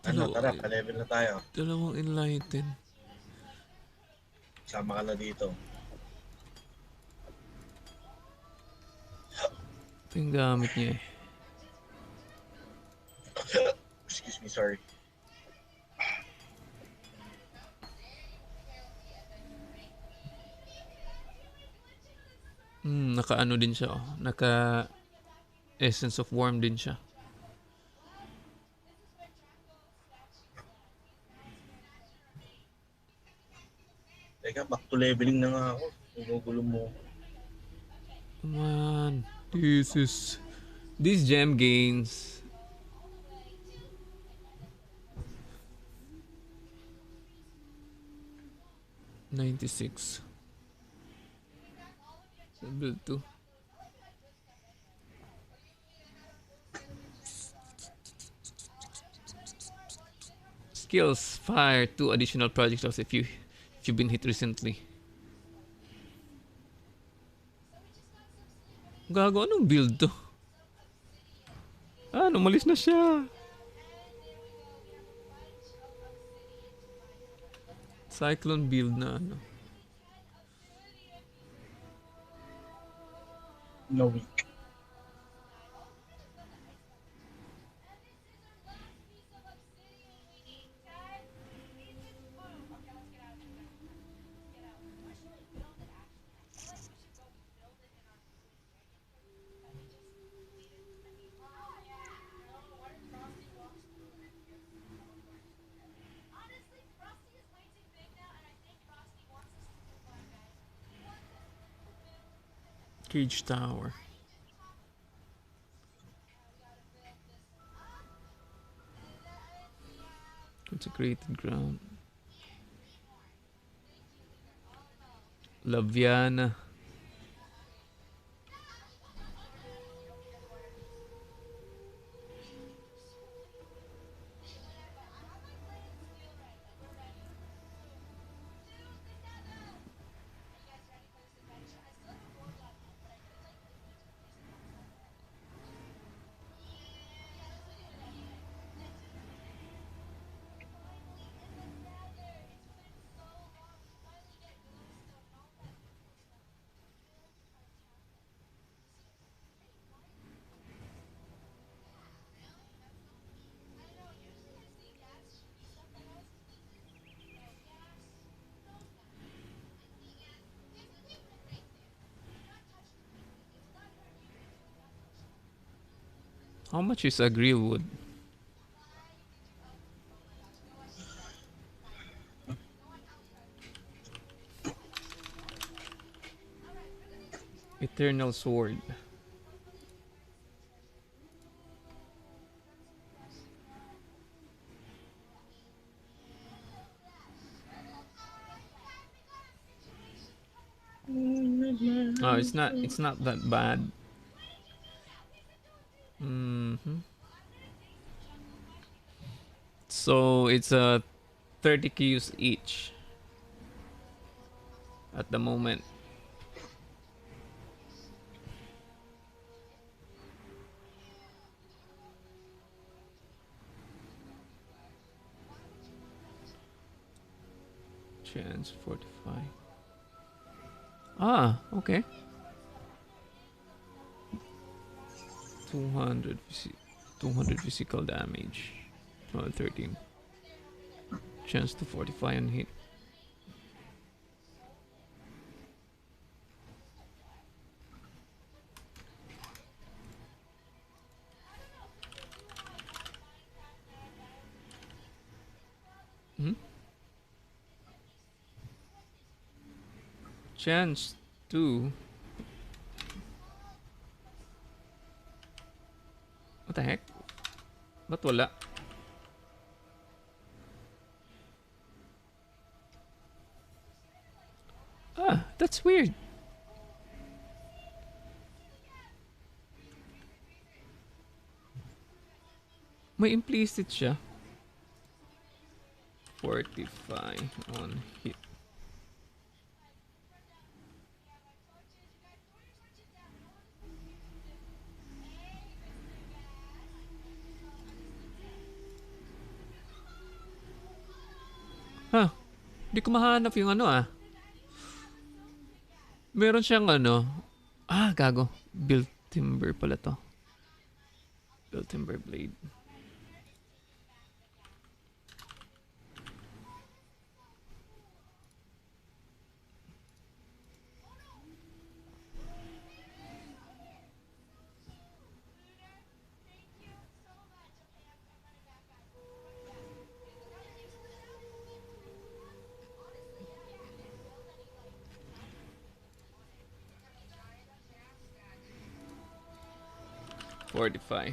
Ano, tara, pa-level na tayo. Dalawang enlighten. Sama ka na dito. Ito yung gamit niya eh. Excuse me, sorry. Naka-ano din siya, oh. Naka Essence of Warm din siya. Teka, back to leveling na nga ako. Gugulo mo. Come on. These gem gains. $96. Build 2. Skills fire 2 additional projectiles if you've been hit recently. Gago, anong build to? Umalis na siya. Cyclone build na ano. No week. Cage Tower. Consecrated Ground. Laviana. How much is a grill wood? Eternal Sword. Oh, it's not that bad. So it's 30 Qs each at the moment. Chance 45. Okay. 200 physical damage. 213. Chance to 45 on hit. Chance to... What the heck? Ba't wala? That's weird. May implicit siya. 45 on hit. Huh. Di ko mahanap yung ano ah. Meron siyang ano. Ah, gago. Built timber pala to. Built timber blade. Fortify.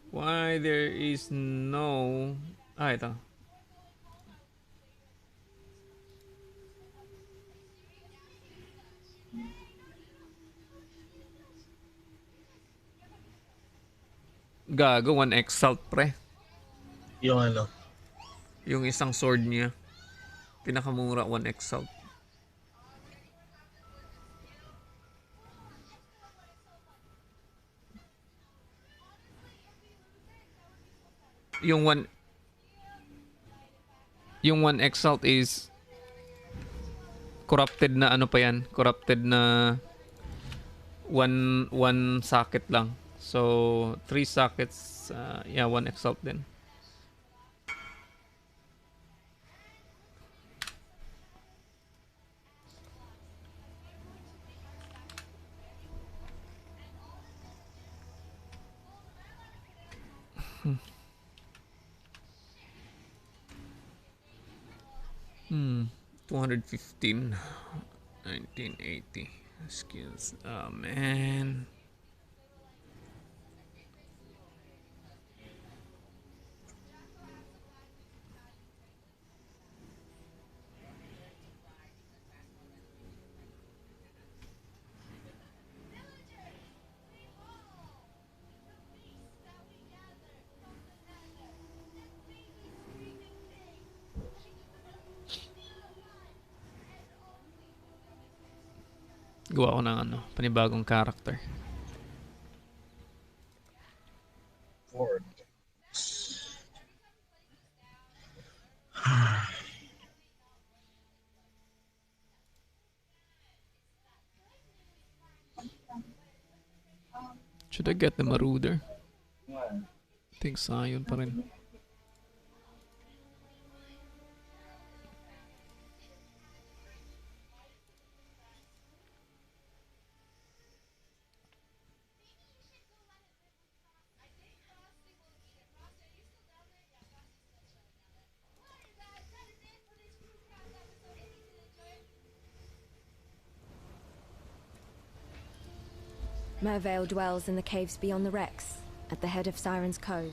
Why there is no... Ah, ito. Gago, 1 exalt pre. Yung ano. Yung isang sword niya. Pinakamura 1 exalt. Yung 1 exalt is corrupted na ano pa yan? Corrupted na one socket lang. So 3 sockets, yeah, 1 exalt din. Hmm. 215. 1980 skills. Oh man. Gawa ko ng ano, panibagong character. Ford. Should I get the Marauder? I think Scion pa rin. Mervale dwells in the caves beyond the wrecks, at the head of Siren's Cove.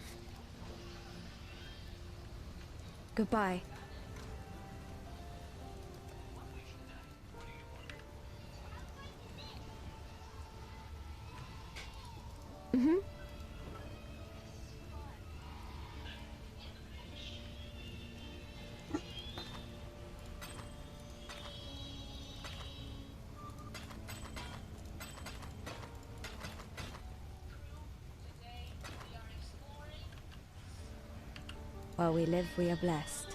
Goodbye. While we live, we are blessed.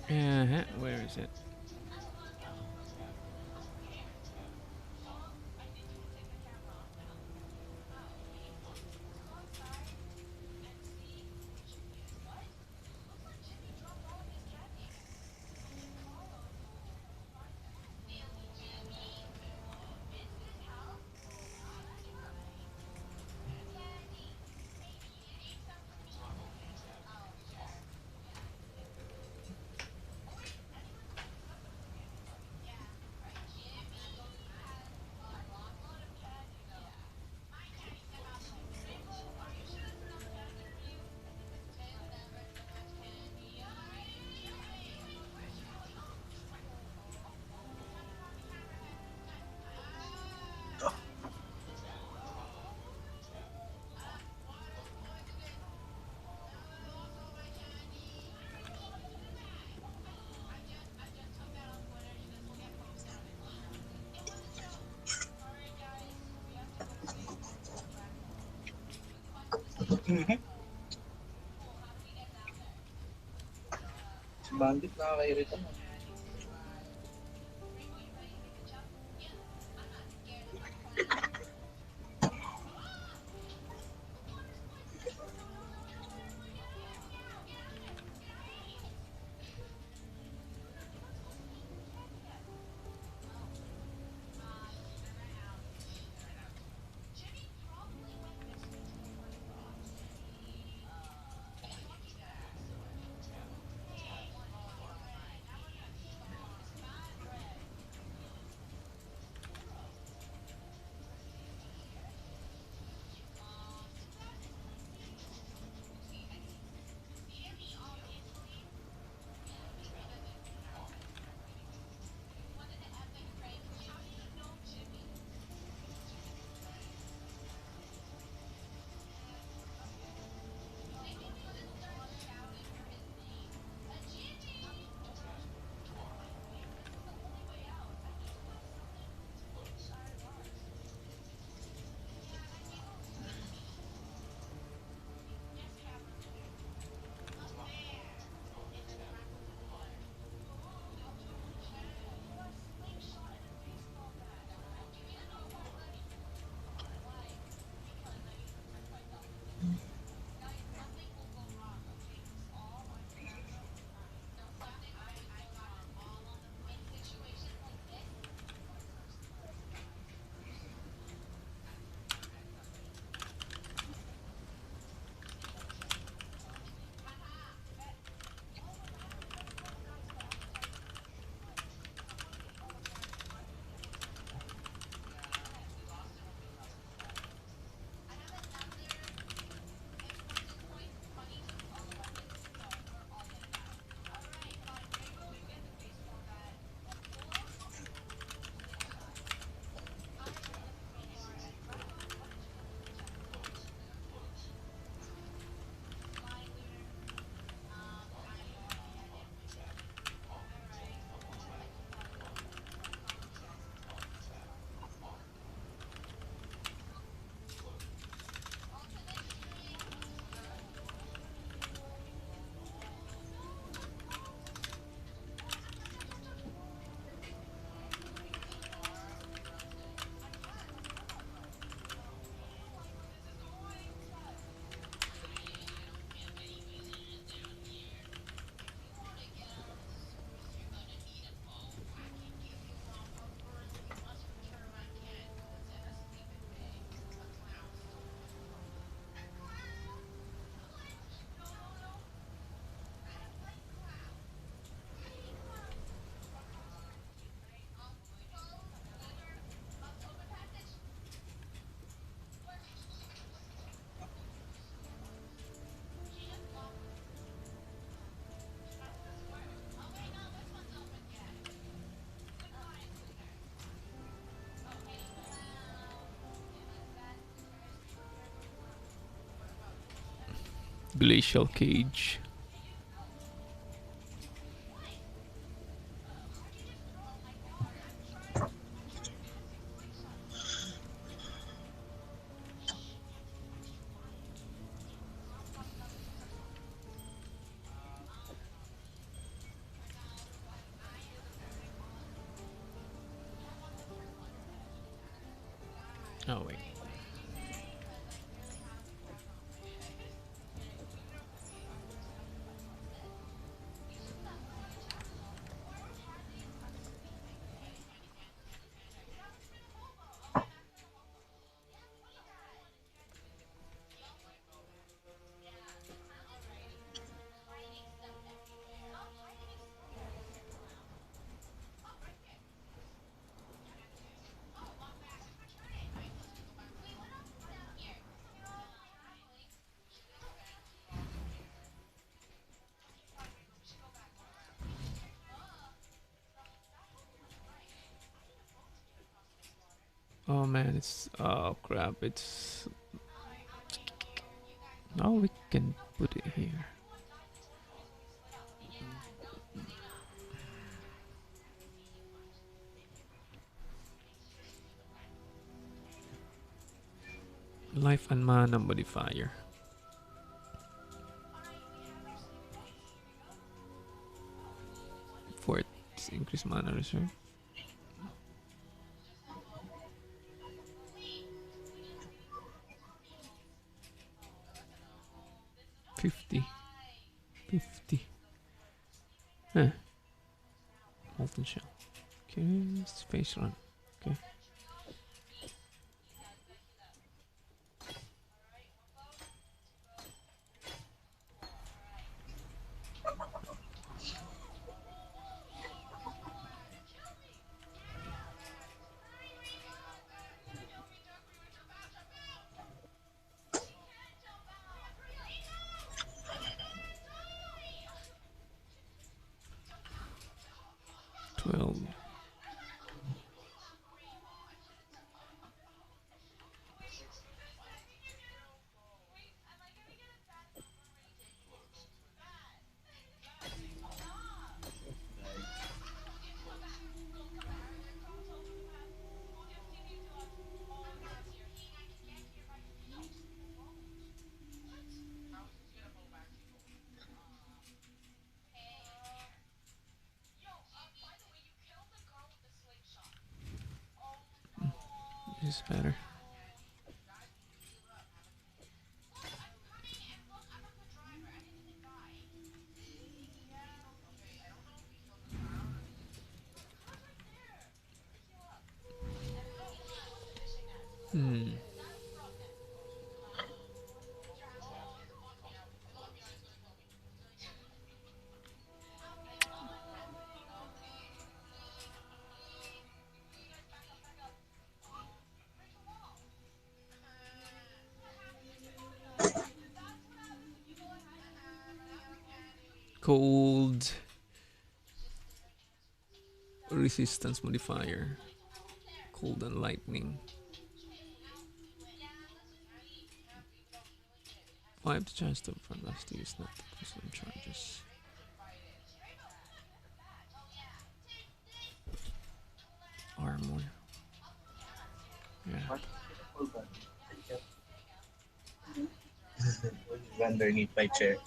Where is it? Si Bandit nakakairita mo. Glacial Cage. Oh wait. Oh man, it's oh crap, it's now we can put it here. Life and mana modifier. For it, increase mana reserve. 50. Huh. Molten shell. Okay, space run. Okay. Well, this is better. Hmm. Cold resistance modifier. Cold and lightning. 5 the chance to velocity is not consume charges. Armor. Yeah. Underneath my chair.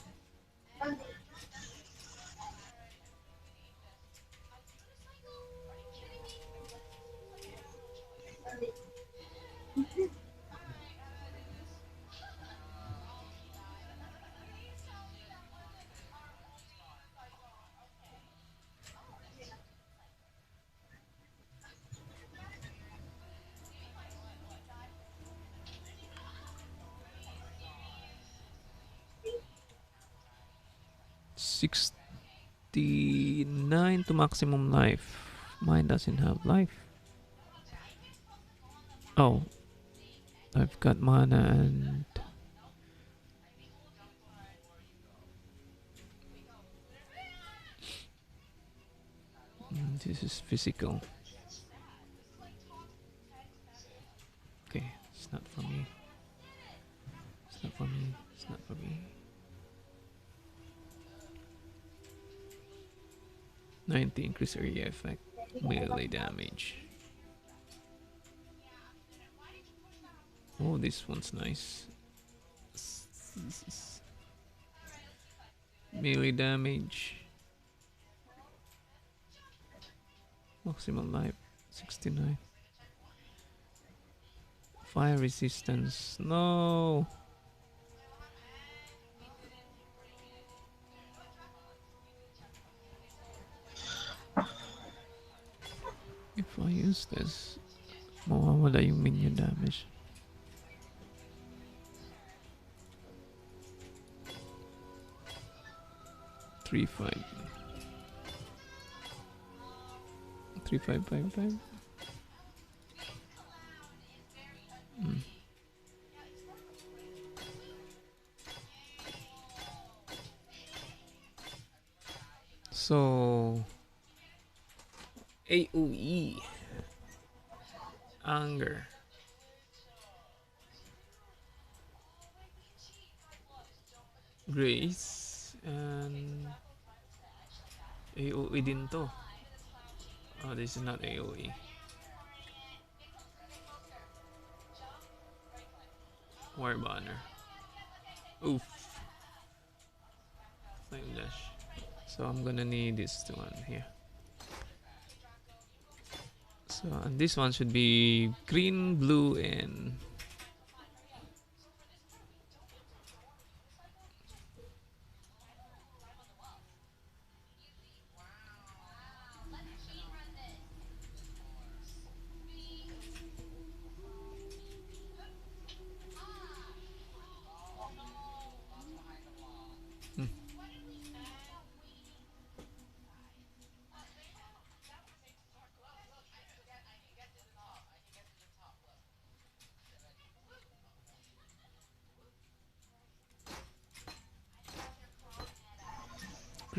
$69 to maximum life. Mine doesn't have life. Oh, I've got mana and this is physical. Okay, it's not for me. It's not for me. It's not for me. 90 increase area effect. Melee damage. Oh, this one's nice. Melee damage. Maximum life 69. Fire resistance. No. If I use this, mawawala yung minion damage. Three five. 3555. So AOE, anger, grace, and AOE din to. Oh, this is not AOE. War banner. Oof. Flame dash. So I'm gonna need this one here. So and this one should be green, blue, and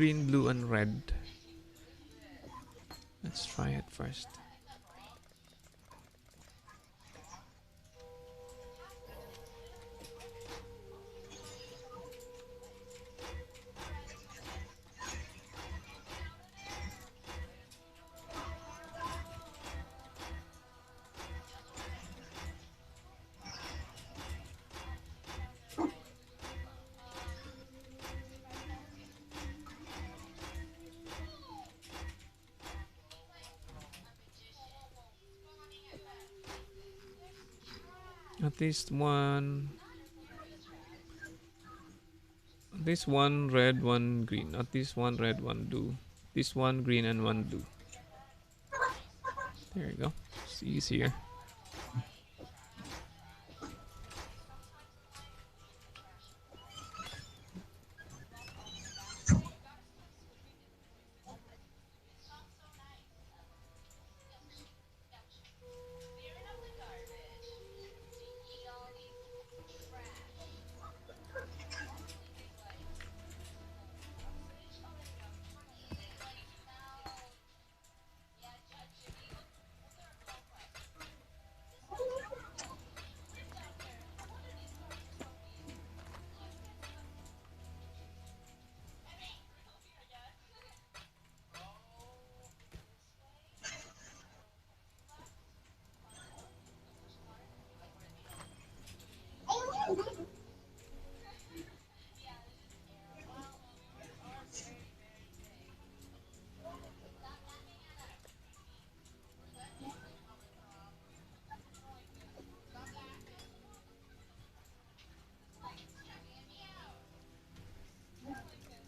green, blue, and red. Let's try it first. At least one. This one red, one green. At least one red, one blue. This one green and one blue. There you go. It's easier.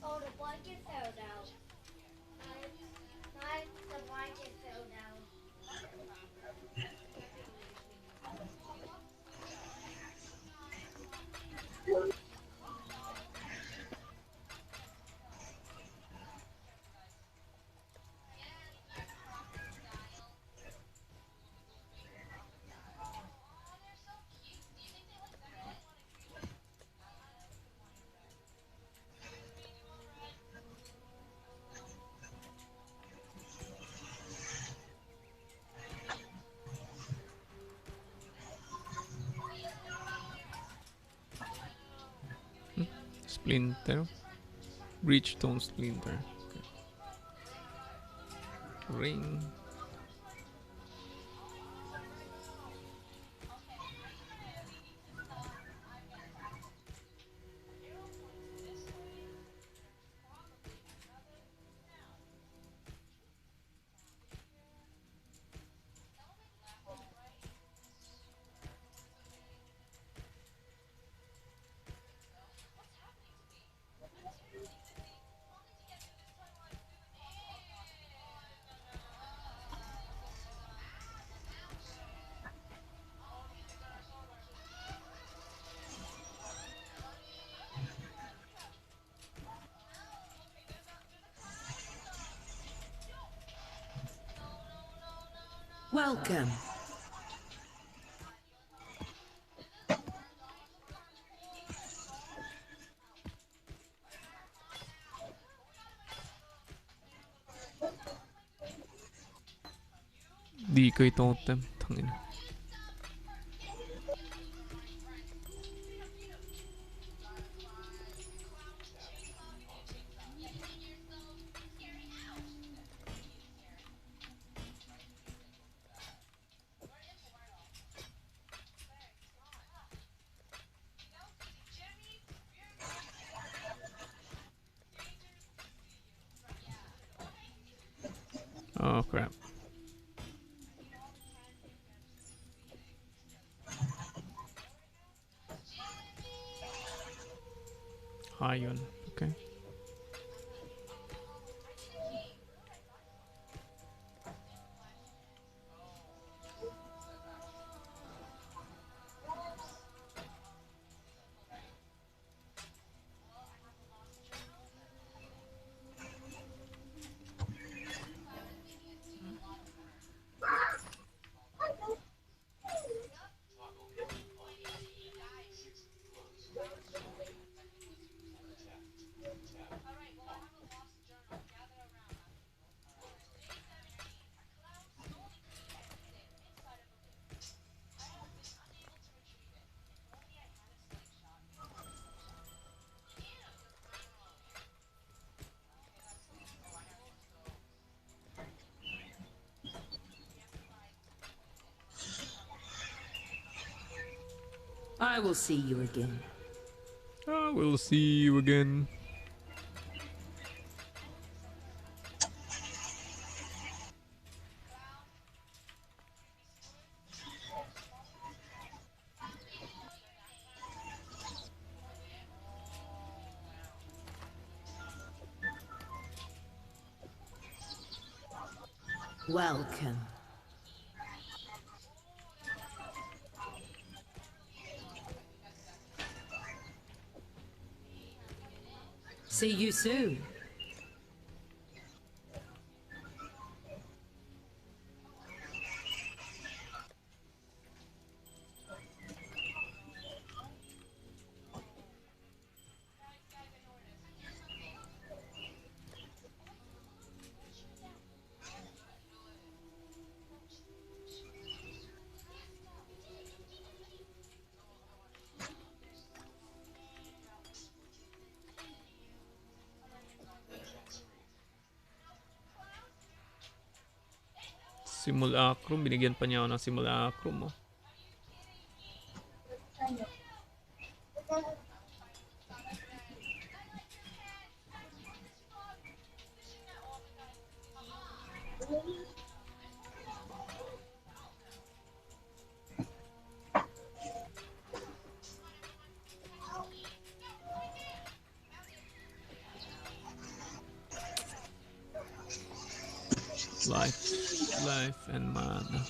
Oh, the blanket fell down. The blanket fell down. Splinter. Breachstone splinter. Okay. Ring. Welcome. Decoy totem. Tangina. Oh crap. High yun. Okay. I will see you again. I will see you again. Welcome. See you soon. Simulacrum. Binigyan pa niya ako ng simulacrum. Oh. Life and mana.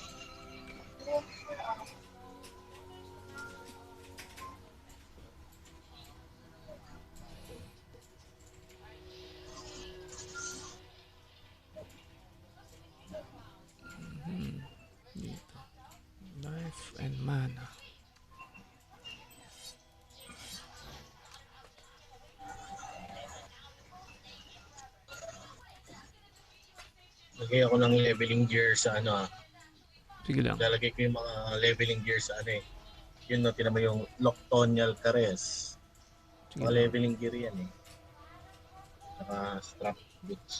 Dito. Life and mana. Lagay ako ng leveling gear sa ano. Sige lang. Lalagay ko yung mga leveling gear sa ano eh. Yun no, tinan mo yung Nocturnal Caress. Sige Mga lang. leveling gear yan eh. Saka strap boots.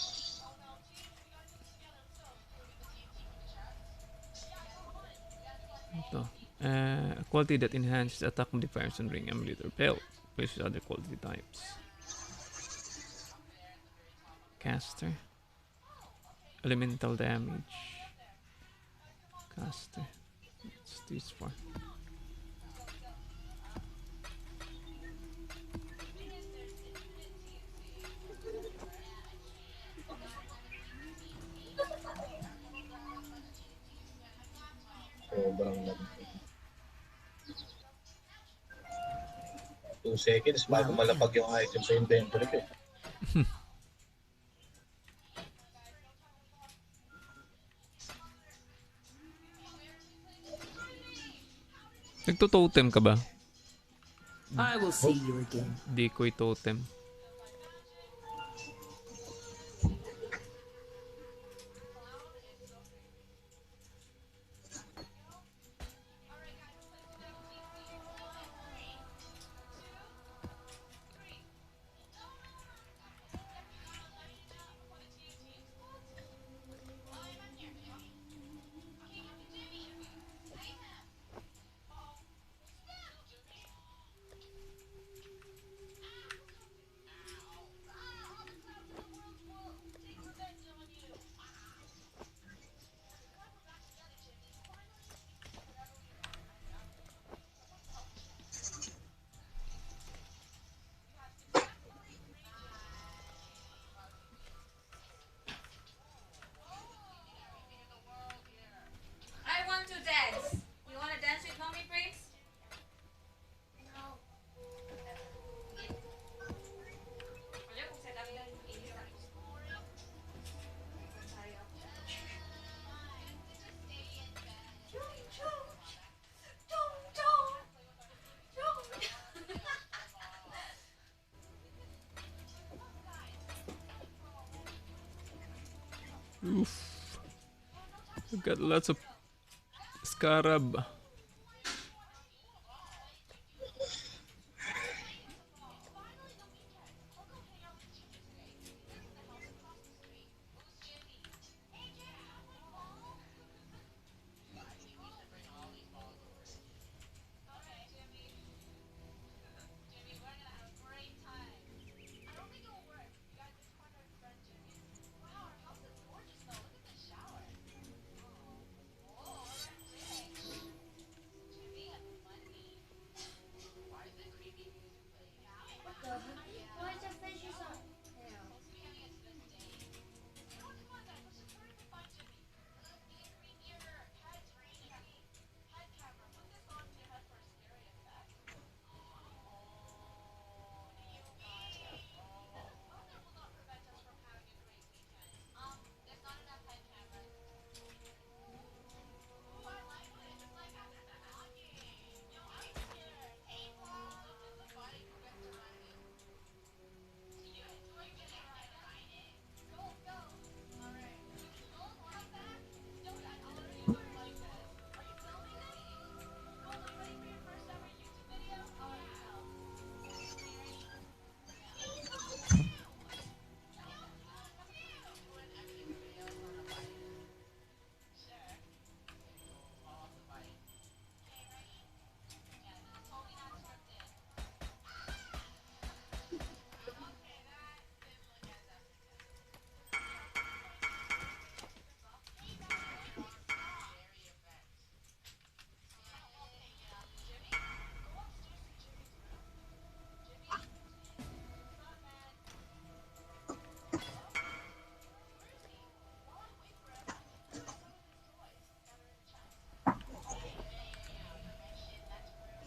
Ito. A quality that enhances attack modifiers on ring emulator belt versus other quality types. Caster. Elemental damage. Caster. What's this for? Sobrang lagi. 2 seconds bago malapag yung item sa inventory ko. Nagto-totem ka ba? I will see you again. Decoy totem. I want to dance. You want to dance with mommy, Prince? Oof. We've got lots of scarab.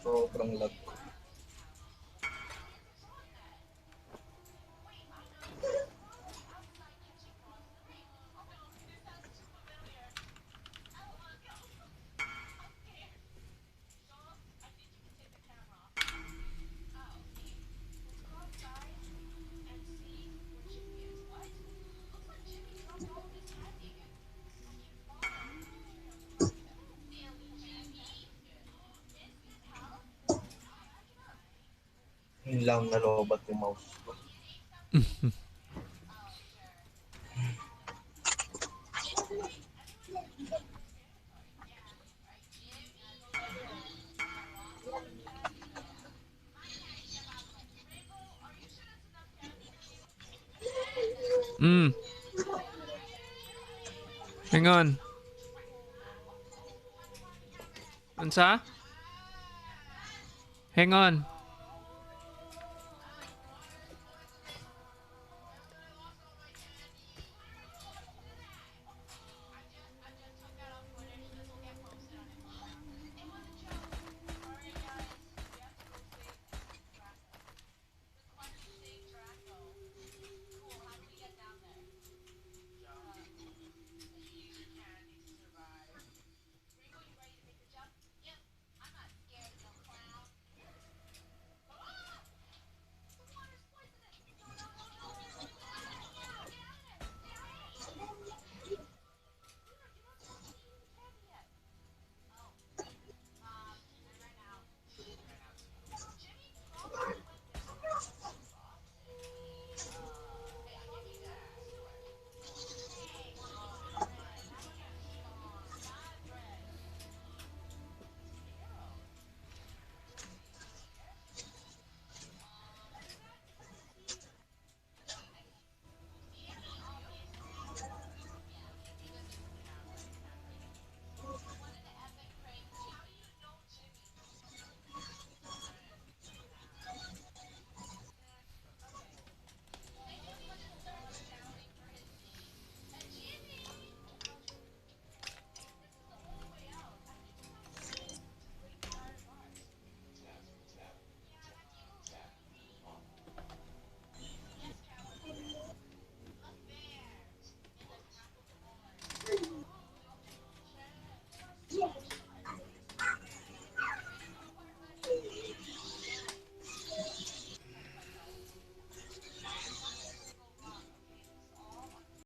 Sobrang lag ko. Yun lang nalobat yung mouse ko. Hang on. Unsa? Hang on.